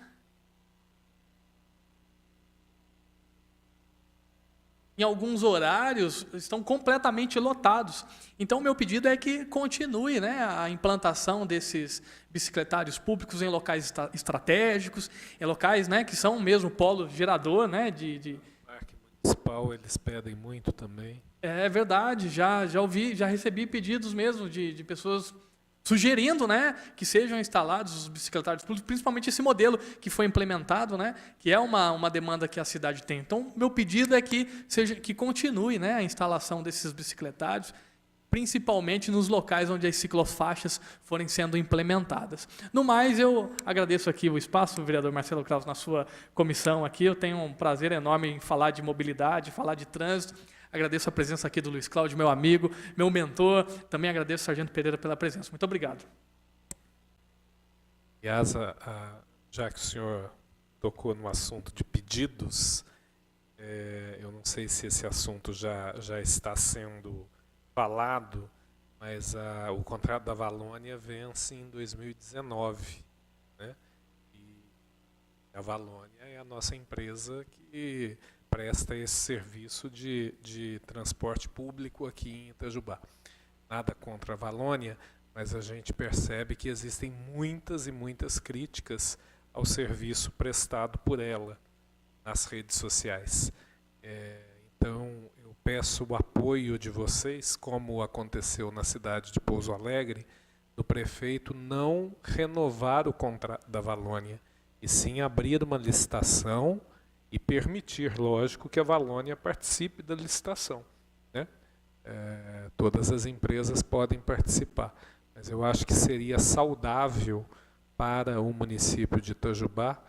Em alguns horários estão completamente lotados. Então, meu pedido é que continue, né, a implantação desses bicicletários públicos em locais estratégicos, em locais, né, que são mesmo polo gerador, né, Parque municipal, eles pedem muito também. É verdade, já ouvi, já recebi pedidos mesmo de pessoas sugerindo, né, que sejam instalados os bicicletários públicos, principalmente esse modelo que foi implementado, né, que é uma demanda que a cidade tem. Então, meu pedido é que continue, né, a instalação desses bicicletários, principalmente nos locais onde as ciclofaixas forem sendo implementadas. No mais, eu agradeço aqui o espaço, o vereador Marcelo Kraus, na sua comissão aqui. Eu tenho um prazer enorme em falar de mobilidade, falar de trânsito. Agradeço a presença aqui do Luiz Cláudio, meu amigo, meu mentor. Também agradeço ao Sargento Pereira pela presença. Muito obrigado. Aliás, já que o senhor tocou no assunto de pedidos, eu não sei se esse assunto já está sendo falado, mas o contrato da Valônia vence em 2019. Né? E a Valônia é a nossa empresa que presta esse serviço de transporte público aqui em Itajubá. Nada contra a Valônia, mas a gente percebe que existem muitas e muitas críticas ao serviço prestado por ela nas redes sociais. Então, eu peço o apoio de vocês, como aconteceu na cidade de Pouso Alegre, do prefeito não renovar o contrato da Valônia, e sim abrir uma licitação e permitir, lógico, que a Valônia participe da licitação. Né? Todas as empresas podem participar, mas eu acho que seria saudável para o município de Itajubá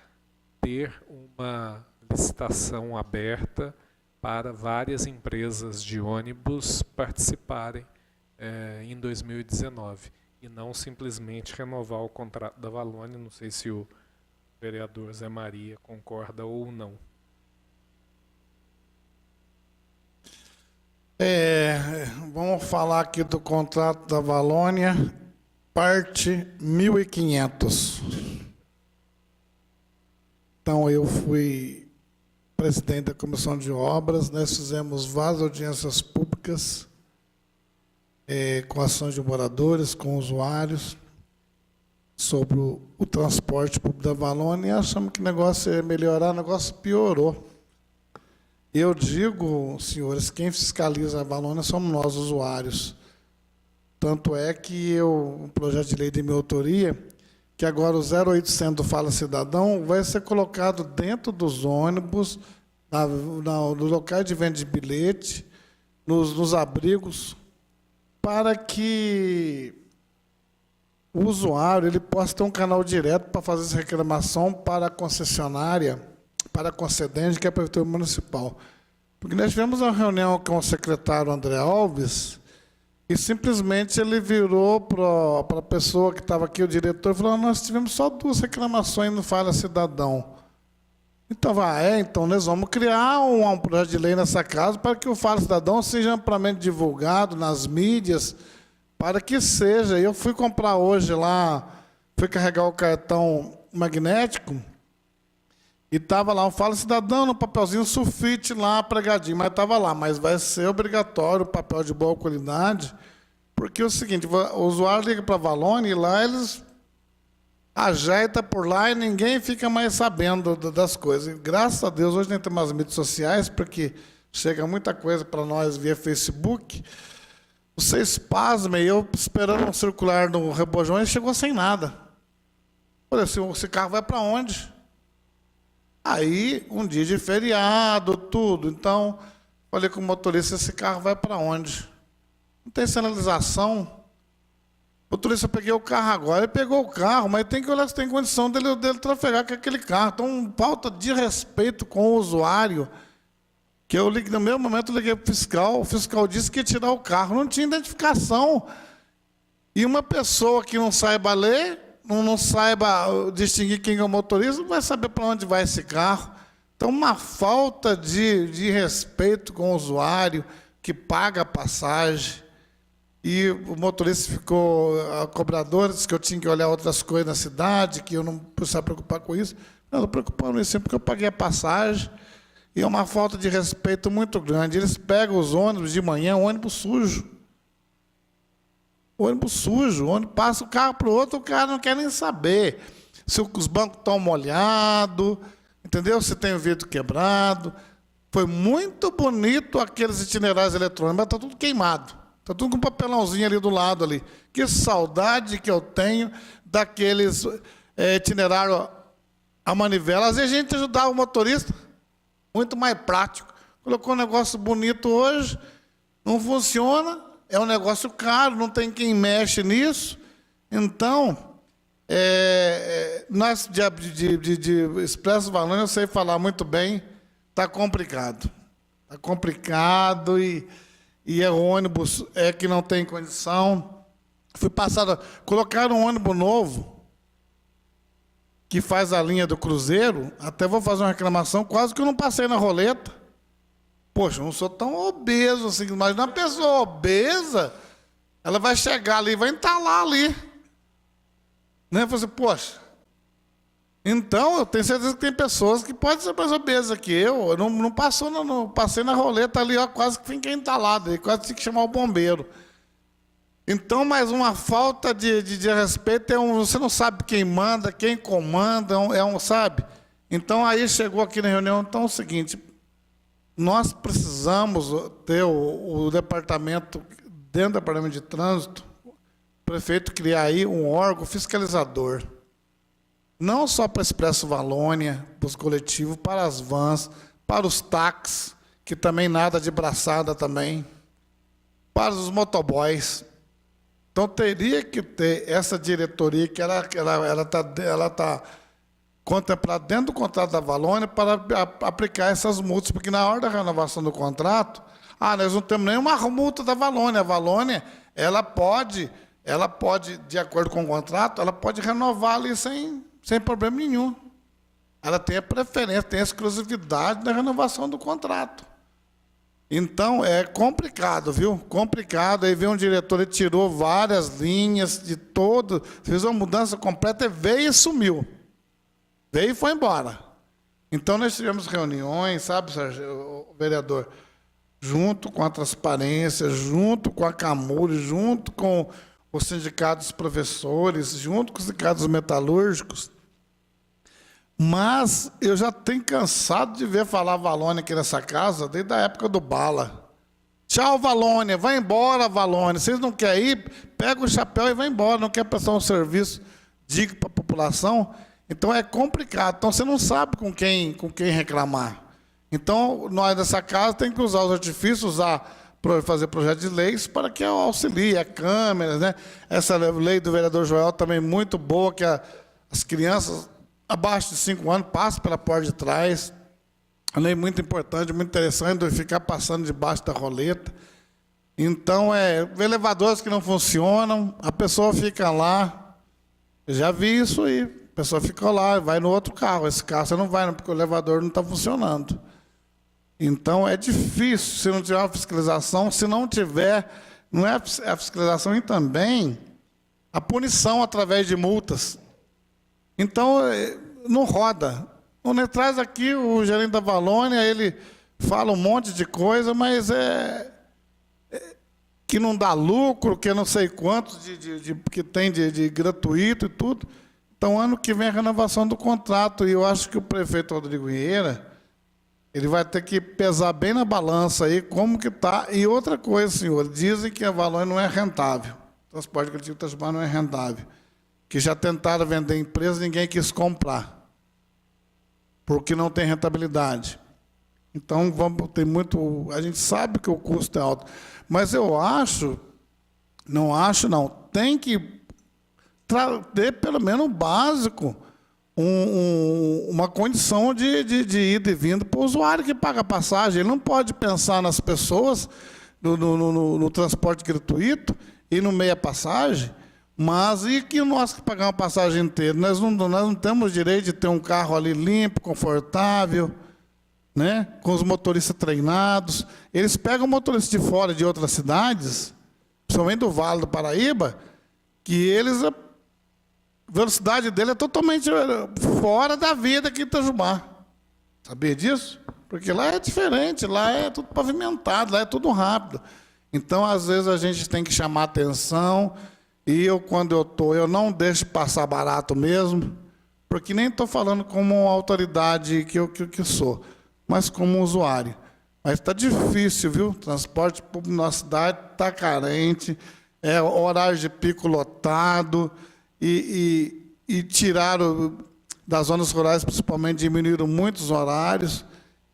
ter uma licitação aberta para várias empresas de ônibus participarem em 2019, e não simplesmente renovar o contrato da Valônia. Não sei se o vereador Zé Maria concorda ou não. Vamos falar aqui do contrato da Valônia, parte 1500. Então, eu fui presidente da Comissão de Obras, nós fizemos várias audiências públicas com ações de moradores, com usuários, sobre o transporte público da Valônia, e achamos que o negócio ia melhorar, o negócio piorou. Eu digo, senhores, quem fiscaliza a Valônia somos nós, usuários. Tanto é que o projeto de lei de minha autoria, que agora o 0800 do Fala Cidadão vai ser colocado dentro dos ônibus, no local de venda de bilhete, nos abrigos, para que o usuário ele possa ter um canal direto para fazer essa reclamação para a concessionária, para a concedente, que é a Prefeitura Municipal. Porque nós tivemos uma reunião com o secretário André Alves, e simplesmente ele virou para a pessoa que estava aqui, o diretor, e falou: nós tivemos só 2 reclamações no Fala Cidadão. Então, então nós vamos criar um projeto de lei nessa casa para que o Fala Cidadão seja amplamente divulgado nas mídias, para que seja. Eu fui comprar hoje lá, fui carregar o cartão magnético, e estava lá um Fala Cidadão no papelzinho sulfite lá, pregadinho, mas estava lá. Mas vai ser obrigatório o papel de boa qualidade, porque é o seguinte, o usuário liga para a Valônia e lá eles ajeitam por lá e ninguém fica mais sabendo das coisas. E, graças a Deus, hoje nem tem mais mídias sociais, porque chega muita coisa para nós via Facebook. Vocês pasmem, eu esperando um circular no Rebojão, ele chegou sem nada. Olha, esse carro vai para onde? Aí, um dia de feriado, tudo. Então, Falei com o motorista, esse carro vai para onde? Não tem sinalização. O motorista, eu peguei o carro agora, ele pegou o carro, mas tem que olhar se tem condição dele trafegar com aquele carro. Então, falta de respeito com o usuário, que eu liguei, no mesmo momento eu liguei para o fiscal disse que ia tirar o carro, não tinha identificação. E uma pessoa que não saiba ler, não saiba distinguir quem é o motorista, não vai saber para onde vai esse carro. Então, uma falta de respeito com o usuário que paga a passagem. E o motorista ficou, a cobradora disse que eu tinha que olhar outras coisas na cidade, que eu não precisava preocupar com isso. Não, estou preocupado com isso, porque eu paguei a passagem. E é uma falta de respeito muito grande. Eles pegam os ônibus de manhã, ônibus sujo. Ônibus sujo, onde passa o carro para o outro, o cara não quer nem saber se os bancos estão molhados, entendeu? Se tem o vidro quebrado. Foi muito bonito aqueles itinerários eletrônicos, mas está tudo queimado. Está tudo com papelãozinho ali do lado ali. Que saudade que eu tenho daqueles itinerários a manivela. Às vezes a gente ajudava o motorista, muito mais prático. Colocou um negócio bonito hoje, não funciona, é um negócio caro, não tem quem mexe nisso. Então, nós de Expresso Valônia, eu sei falar muito bem, está complicado. Está complicado e é ônibus que não tem condição. Colocaram um ônibus novo, que faz a linha do Cruzeiro, até vou fazer uma reclamação, quase que eu não passei na roleta. Poxa, eu não sou tão obeso assim, mas uma pessoa obesa, ela vai chegar ali, vai entalar ali. Né? Você, poxa. Então, eu tenho certeza que tem pessoas que podem ser mais obesas que eu. Não passei na roleta ali, ó, quase que fiquei entalado, quase tive que chamar o bombeiro. Então, mais uma falta de respeito, você não sabe quem manda, quem comanda, sabe? Então, aí chegou aqui na reunião, então é o seguinte, nós precisamos ter o departamento, dentro do departamento de trânsito, o prefeito criar aí um órgão fiscalizador, não só para o Expresso Valônia, para os coletivos, para as vans, para os táxis, que também nada de braçada também, para os motoboys. Então, teria que ter essa diretoria que ela está contemplada dentro do contrato da Valônia para aplicar essas multas, porque na hora da renovação do contrato, nós não temos nenhuma multa da Valônia. A Valônia, ela pode, de acordo com o contrato, ela pode renovar ali sem problema nenhum. Ela tem a preferência, tem a exclusividade na renovação do contrato. Então, é complicado, viu? Complicado. Aí veio um diretor, ele tirou várias linhas de todo, fez uma mudança completa, veio e sumiu. Veio e foi embora. Então, nós tivemos reuniões, sabe, o vereador, junto com a Transparência, junto com a Camuri, junto com os sindicatos dos professores, junto com os sindicatos metalúrgicos. Mas eu já tenho cansado de ver falar Valônia aqui nessa casa, desde a época do Bala. Tchau, Valônia, vai embora, Valônia. Vocês não querem ir? Pega o chapéu e vai embora. Não quer prestar um serviço digno para a população? Então é complicado. Então você não sabe com quem reclamar. Então nós dessa casa temos que usar os artifícios, fazer projetos de leis para que auxilie a câmera, né? Essa lei do vereador Joel também muito boa, que as crianças abaixo de 5 anos passam pela porta de trás. Uma lei muito importante, muito interessante, de ficar passando debaixo da roleta. Então, elevadores que não funcionam, a pessoa fica lá. Eu já vi isso aí. A pessoa fica lá, vai no outro carro. Esse carro você não vai, porque o elevador não está funcionando. Então, é difícil se não tiver uma fiscalização. Se não tiver, não é a fiscalização e também a punição através de multas. Então, não roda. Quando ele traz aqui o gerente da Valônia, ele fala um monte de coisa, mas que não dá lucro, que não sei quantos que tem de gratuito e tudo. Então, ano que vem a renovação do contrato, e eu acho que o prefeito Rodrigo Vieira, ele vai ter que pesar bem na balança aí como que está. E outra coisa, senhor, dizem que a Valônia não é rentável. O transporte coletivo transbordo não é rentável. Que já tentaram vender empresa, ninguém quis comprar, porque não tem rentabilidade. Então, tem muito. A gente sabe que o custo é alto. Mas eu acho, não, tem que ter pelo menos o básico, uma condição de ida e vinda para o usuário que paga a passagem. Ele não pode pensar nas pessoas no transporte gratuito e no meia passagem, mas e que nós que pagamos a passagem inteira? Nós não temos direito de ter um carro ali limpo, confortável, né? Com os motoristas treinados. Eles pegam motoristas de fora de outras cidades, principalmente do Vale do Paraíba, que a velocidade dele é totalmente fora da vida aqui em Itajubá. Sabia disso? Porque lá é diferente, lá é tudo pavimentado, lá é tudo rápido. Então, às vezes, a gente tem que chamar atenção, e quando eu não deixo passar barato mesmo, porque nem estou falando como uma autoridade que sou, mas como usuário. Mas está difícil, viu? O transporte público na cidade está carente, é horário de pico lotado, e tiraram das zonas rurais, principalmente, diminuíram muitos horários,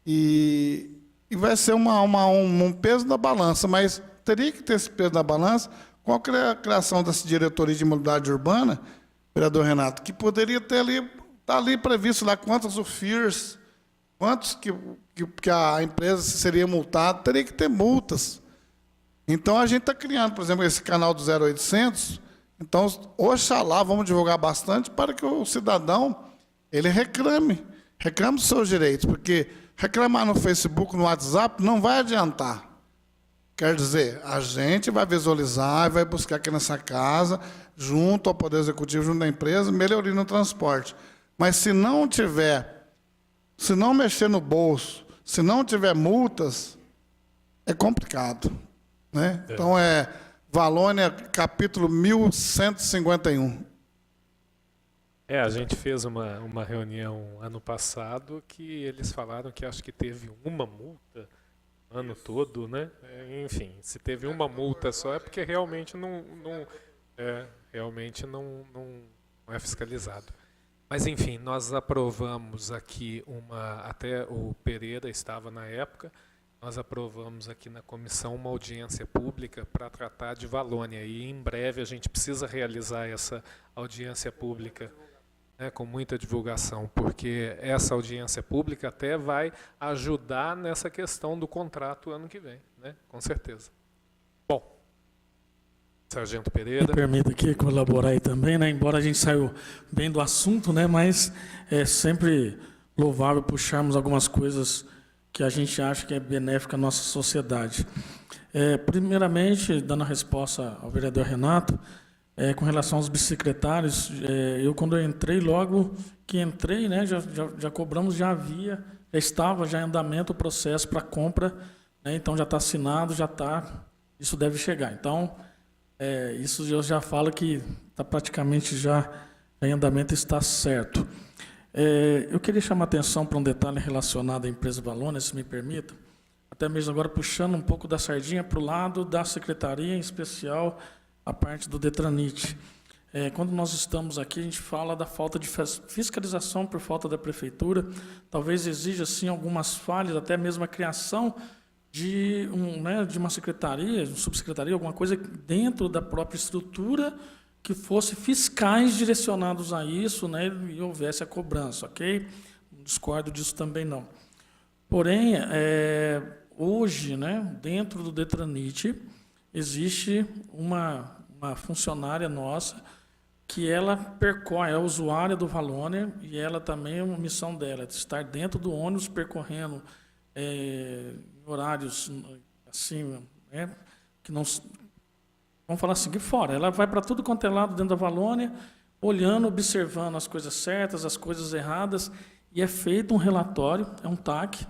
e vai ser um peso na balança, mas teria que ter esse peso na balança com a criação dessa diretoria de mobilidade urbana, vereador Renato, que poderia ter tá ali previsto lá quantos UFIRs, quantos que a empresa seria multada, teria que ter multas. Então, a gente está criando, por exemplo, esse canal do 0800. Então, oxalá, vamos divulgar bastante para que o cidadão ele reclame dos seus direitos, porque reclamar no Facebook, no WhatsApp, não vai adiantar. Quer dizer, a gente vai visualizar e vai buscar aqui nessa casa, junto ao Poder Executivo, junto à empresa, melhoria no transporte. Mas se não mexer no bolso, se não tiver multas, é complicado, né? Então, Valônia, capítulo 1151. A gente fez uma reunião ano passado que eles falaram que acho que teve uma multa ano todo, né? Enfim, se teve uma multa só é porque realmente não é fiscalizado. Mas enfim, nós aprovamos aqui até o Pereira estava na época, nós aprovamos aqui na comissão uma audiência pública para tratar de Valônia, e em breve a gente precisa realizar essa audiência pública, né, com muita divulgação, porque essa audiência pública até vai ajudar nessa questão do contrato ano que vem, né, com certeza. Bom, Sargento Pereira. Me permita aqui colaborar aí também, né? Embora a gente saiu bem do assunto, né? Mas é sempre louvável puxarmos algumas coisas que a gente acha que é benéfica à nossa sociedade. Primeiramente, dando a resposta ao vereador Renato, com relação aos bicicletários, quando eu entrei, logo que entrei, né, já cobramos, já estava já em andamento o processo para compra, né, então já está assinado, isso deve chegar. Então, isso eu já falo que está praticamente já em andamento, está certo. Eu queria chamar a atenção para um detalhe relacionado à empresa Valônia, se me permita, até mesmo agora puxando um pouco da sardinha para o lado da secretaria, em especial a parte do Detranit. Quando nós estamos aqui, a gente fala da falta de fiscalização por falta da prefeitura, talvez exija, sim, algumas falhas, até mesmo a criação de uma secretaria, uma subsecretaria, alguma coisa dentro da própria estrutura que fosse fiscais direcionados a isso, né, e houvesse a cobrança, ok? Não discordo disso também, não. Porém, hoje, né, dentro do Detranit, existe uma funcionária nossa que ela percorre, é usuária do Valônia, e ela também, uma missão dela, de estar dentro do ônibus, percorrendo horários assim, né, que não... Vamos falar assim, que fora. Ela vai para tudo quanto é lado dentro da Valônia, olhando, observando as coisas certas, as coisas erradas, e é feito um relatório, um TAC,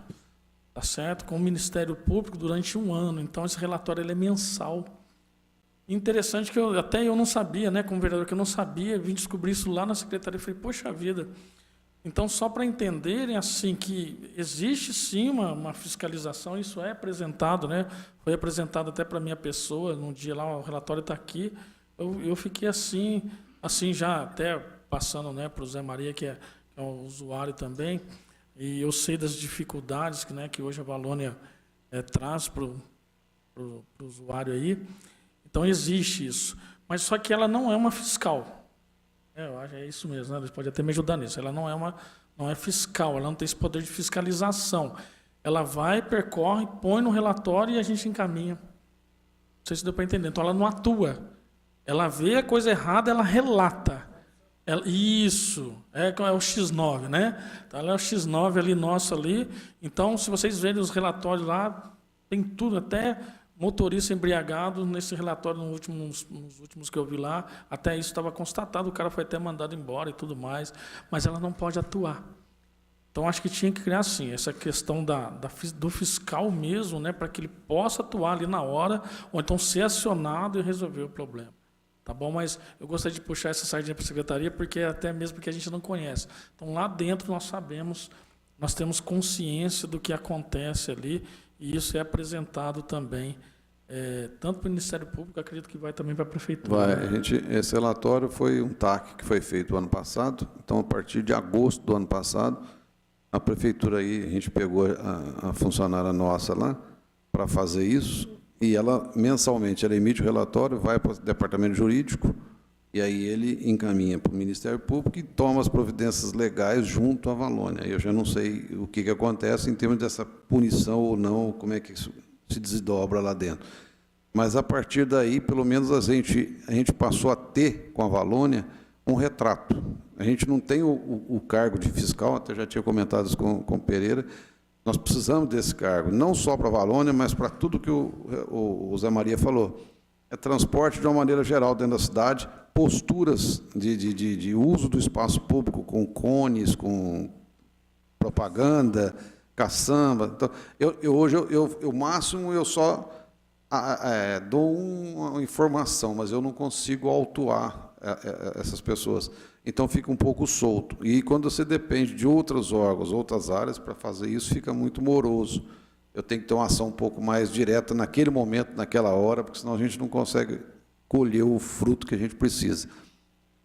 tá certo? Com o Ministério Público durante 1 ano. Então, esse relatório ele é mensal. Interessante que eu não sabia, né, como vereador, que eu não sabia, vim descobrir isso lá na secretaria, falei, poxa vida. Então, só para entenderem assim que existe sim uma fiscalização, isso é apresentado, né? Foi apresentado até para a minha pessoa, num dia lá, o relatório está aqui, eu fiquei assim já até passando, né, para o Zé Maria, que é um usuário também, E eu sei das dificuldades que, né, que hoje a Valônia traz para o usuário aí. Então, existe isso. Mas só que ela não é uma fiscal. Eu acho que é isso mesmo, né? Eles podem até me ajudar nisso. Ela não é fiscal, ela não tem esse poder de fiscalização. Ela vai, percorre, põe no relatório e a gente encaminha. Não sei se deu para entender. Então, ela não atua. Ela vê a coisa errada, ela relata. Isso, é o X9, né? Então, ela é o X9 ali, nosso ali. Então, se vocês verem os relatórios lá, tem tudo, até motorista embriagado nesse relatório nos últimos que eu vi lá, até isso estava constatado, o cara foi até mandado embora e tudo mais, mas ela não pode atuar. Então, acho que tinha que criar, assim, essa questão do fiscal mesmo, né, para que ele possa atuar ali na hora, ou então ser acionado e resolver o problema. Tá bom? Mas eu gostaria de puxar essa sardinha para a secretaria, porque até mesmo porque a gente não conhece. Então, lá dentro nós sabemos, nós temos consciência do que acontece ali, e isso é apresentado também, tanto para o Ministério Público, acredito que vai também para a Prefeitura. Esse relatório foi um TAC que foi feito ano passado, então, a partir de agosto do ano passado, a Prefeitura aí, a gente pegou a funcionária nossa lá para fazer isso, e ela, mensalmente, ela emite o relatório, vai para o departamento jurídico, e aí ele encaminha para o Ministério Público e toma as providências legais junto à Valônia. Eu já não sei o que acontece em termos dessa punição ou não, como é que isso se desdobra lá dentro. Mas, a partir daí, pelo menos a gente passou a ter, com a Valônia, um retrato. A gente não tem o cargo de fiscal, até já tinha comentado isso com o Pereira. Nós precisamos desse cargo, não só para a Valônia, mas para tudo que o Zé Maria falou. É transporte de uma maneira geral dentro da cidade, posturas de uso do espaço público com cones, com propaganda, caçamba. Então, hoje, o máximo, eu só dou uma informação, mas eu não consigo autuar essas pessoas. Então, fica um pouco solto. E quando você depende de outros órgãos, outras áreas, para fazer isso, fica muito moroso. Eu tenho que ter uma ação um pouco mais direta naquele momento, naquela hora, porque senão a gente não consegue colher o fruto que a gente precisa.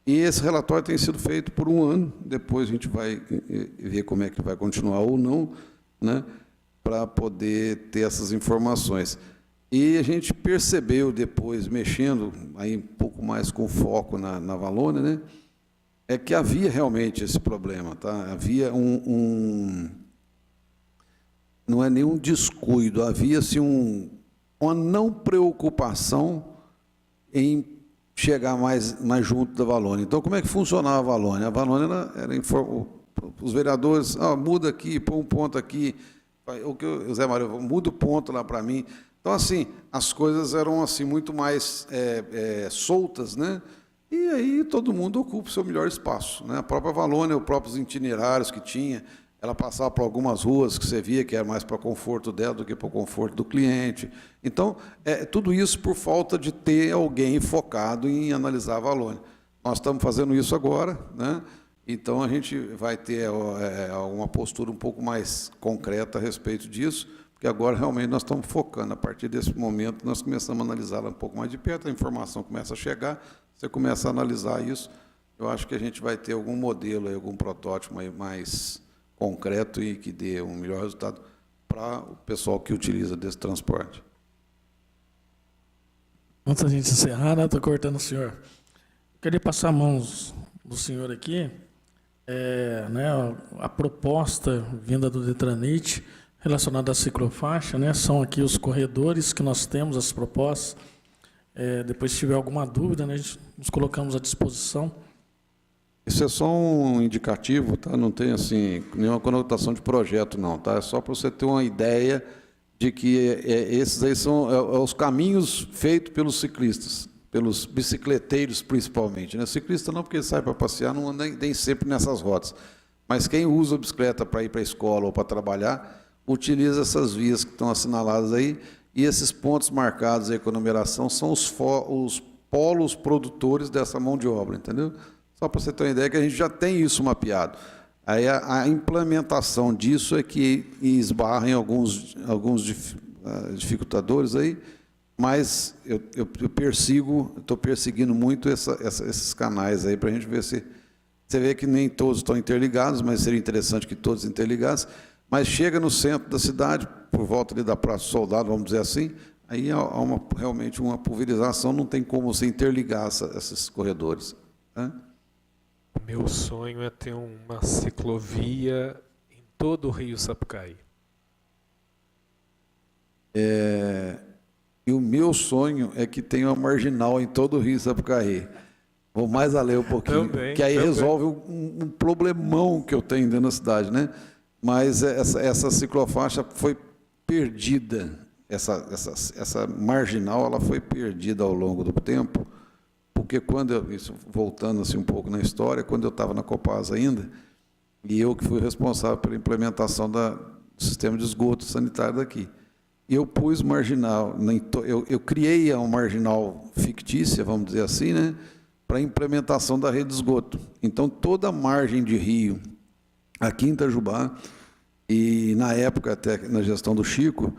E esse relatório tem sido feito por um ano, depois a gente vai ver como é que vai continuar ou não, né, para poder ter essas informações. E a gente percebeu depois, mexendo aí um pouco mais com foco na Valônia, né, é que havia realmente esse problema, tá? Havia não é nenhum descuido, havia-se uma não preocupação em chegar mais junto da Valônia. Então, como é que funcionava a Valônia? A Valônia era os vereadores, muda aqui, põe um ponto aqui, o que o Zé Maria muda o ponto lá para mim. Então, assim, as coisas eram assim muito mais soltas, né? E aí todo mundo ocupa o seu melhor espaço, né? A própria Valônia, os próprios itinerários que tinha, ela passava por algumas ruas que você via que era mais para o conforto dela do que para o conforto do cliente. Então, tudo isso por falta de ter alguém focado em analisar a Valônia. Nós estamos fazendo isso agora, né? Então, a gente vai ter uma postura um pouco mais concreta a respeito disso, porque agora realmente nós estamos focando. A partir desse momento, nós começamos a analisá-la um pouco mais de perto, a informação começa a chegar, você começa a analisar isso. Eu acho que a gente vai ter algum modelo, algum protótipo mais concreto e que dê um melhor resultado para o pessoal que utiliza desse transporte. Antes da gente encerrar, né, estou cortando o senhor. Eu queria passar a mão do senhor aqui, né, a proposta vinda do Detranit relacionada à ciclofaixa, né, são aqui os corredores que nós temos, as propostas. Depois, se tiver alguma dúvida, né, nos colocamos à disposição. Isso é só um indicativo, tá? Não tem assim nenhuma conotação de projeto, não, tá? É só para você ter uma ideia de que esses aí são os caminhos feitos pelos ciclistas, pelos bicicleteiros principalmente, né? Ciclista não, porque ele sai para passear, não anda nem sempre nessas rotas. Mas quem usa a bicicleta para ir para a escola ou para trabalhar, utiliza essas vias que estão assinaladas aí, e esses pontos marcados aí com a numeração são os polos produtores dessa mão de obra, entendeu? Só para você ter uma ideia que a gente já tem isso mapeado. Aí a implementação disso é que esbarra em alguns dificultadores aí, mas eu estou perseguindo muito esses canais aí para a gente ver se Você vê que nem todos estão interligados, mas seria interessante que todos interligassem. Mas chega no centro da cidade, por volta ali da Praça do Soldado, vamos dizer assim, aí há realmente uma pulverização, não tem como você interligar esses corredores, né? O meu sonho é ter uma ciclovia em todo o Rio Sapucaí. E o meu sonho é que tenha uma marginal em todo o Rio Sapucaí. Vou mais além um pouquinho, Também, que aí também. resolve um problemão que eu tenho dentro da cidade, né? Mas essa ciclofaixa foi perdida, essa marginal ela foi perdida ao longo do tempo, porque isso voltando assim um pouco na história, quando eu estava na Copasa ainda, e eu que fui responsável pela implementação do sistema de esgoto sanitário daqui, eu pus marginal, eu criei uma marginal fictícia, vamos dizer assim, né, para a implementação da rede de esgoto. Então, toda a margem de rio, aqui em Itajubá, e na época, até na gestão do Chico,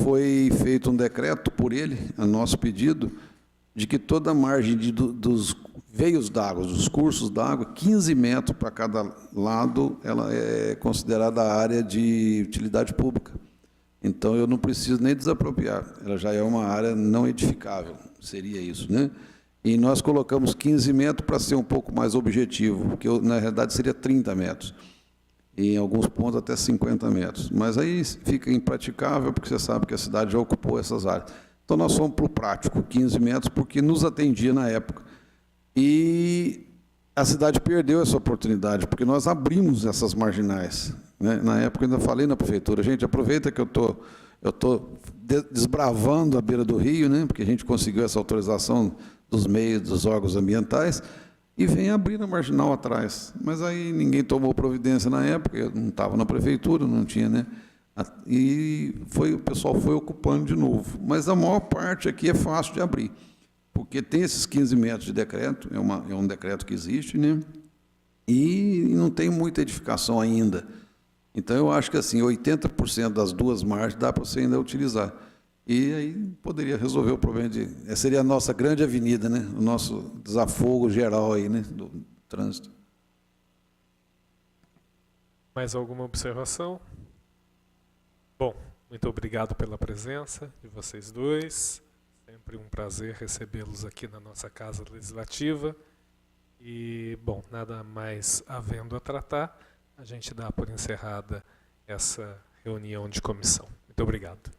foi feito um decreto por ele, a nosso pedido, de que toda a margem dos veios d'água, dos cursos d'água, 15 metros para cada lado, ela é considerada área de utilidade pública. Então, eu não preciso nem desapropriar, ela já é uma área não edificável, seria isso, né? E nós colocamos 15 metros para ser um pouco mais objetivo, porque na realidade seria 30 metros, e em alguns pontos até 50 metros. Mas aí fica impraticável, porque você sabe que a cidade já ocupou essas áreas. Então, nós fomos para o prático, 15 metros, porque nos atendia na época. E a cidade perdeu essa oportunidade, porque nós abrimos essas marginais, né? Na época, eu ainda falei na prefeitura, gente, aproveita que eu estou desbravando a beira do rio, né? Porque a gente conseguiu essa autorização dos meios, dos órgãos ambientais, e vem abrir a marginal atrás. Mas aí ninguém tomou providência na época, eu não estava na prefeitura, não tinha, né? E o pessoal foi ocupando de novo. Mas a maior parte aqui é fácil de abrir, porque tem esses 15 metros de decreto, é um decreto que existe, né? E não tem muita edificação ainda. Então, eu acho que assim, 80% das duas margens dá para você ainda utilizar. E aí poderia resolver o problema seria a nossa grande avenida, né? O nosso desafogo geral aí, né? Do trânsito. Mais alguma observação? Bom, muito obrigado pela presença de vocês dois. Sempre um prazer recebê-los aqui na nossa Casa Legislativa. E, bom, nada mais havendo a tratar, a gente dá por encerrada essa reunião de comissão. Muito obrigado.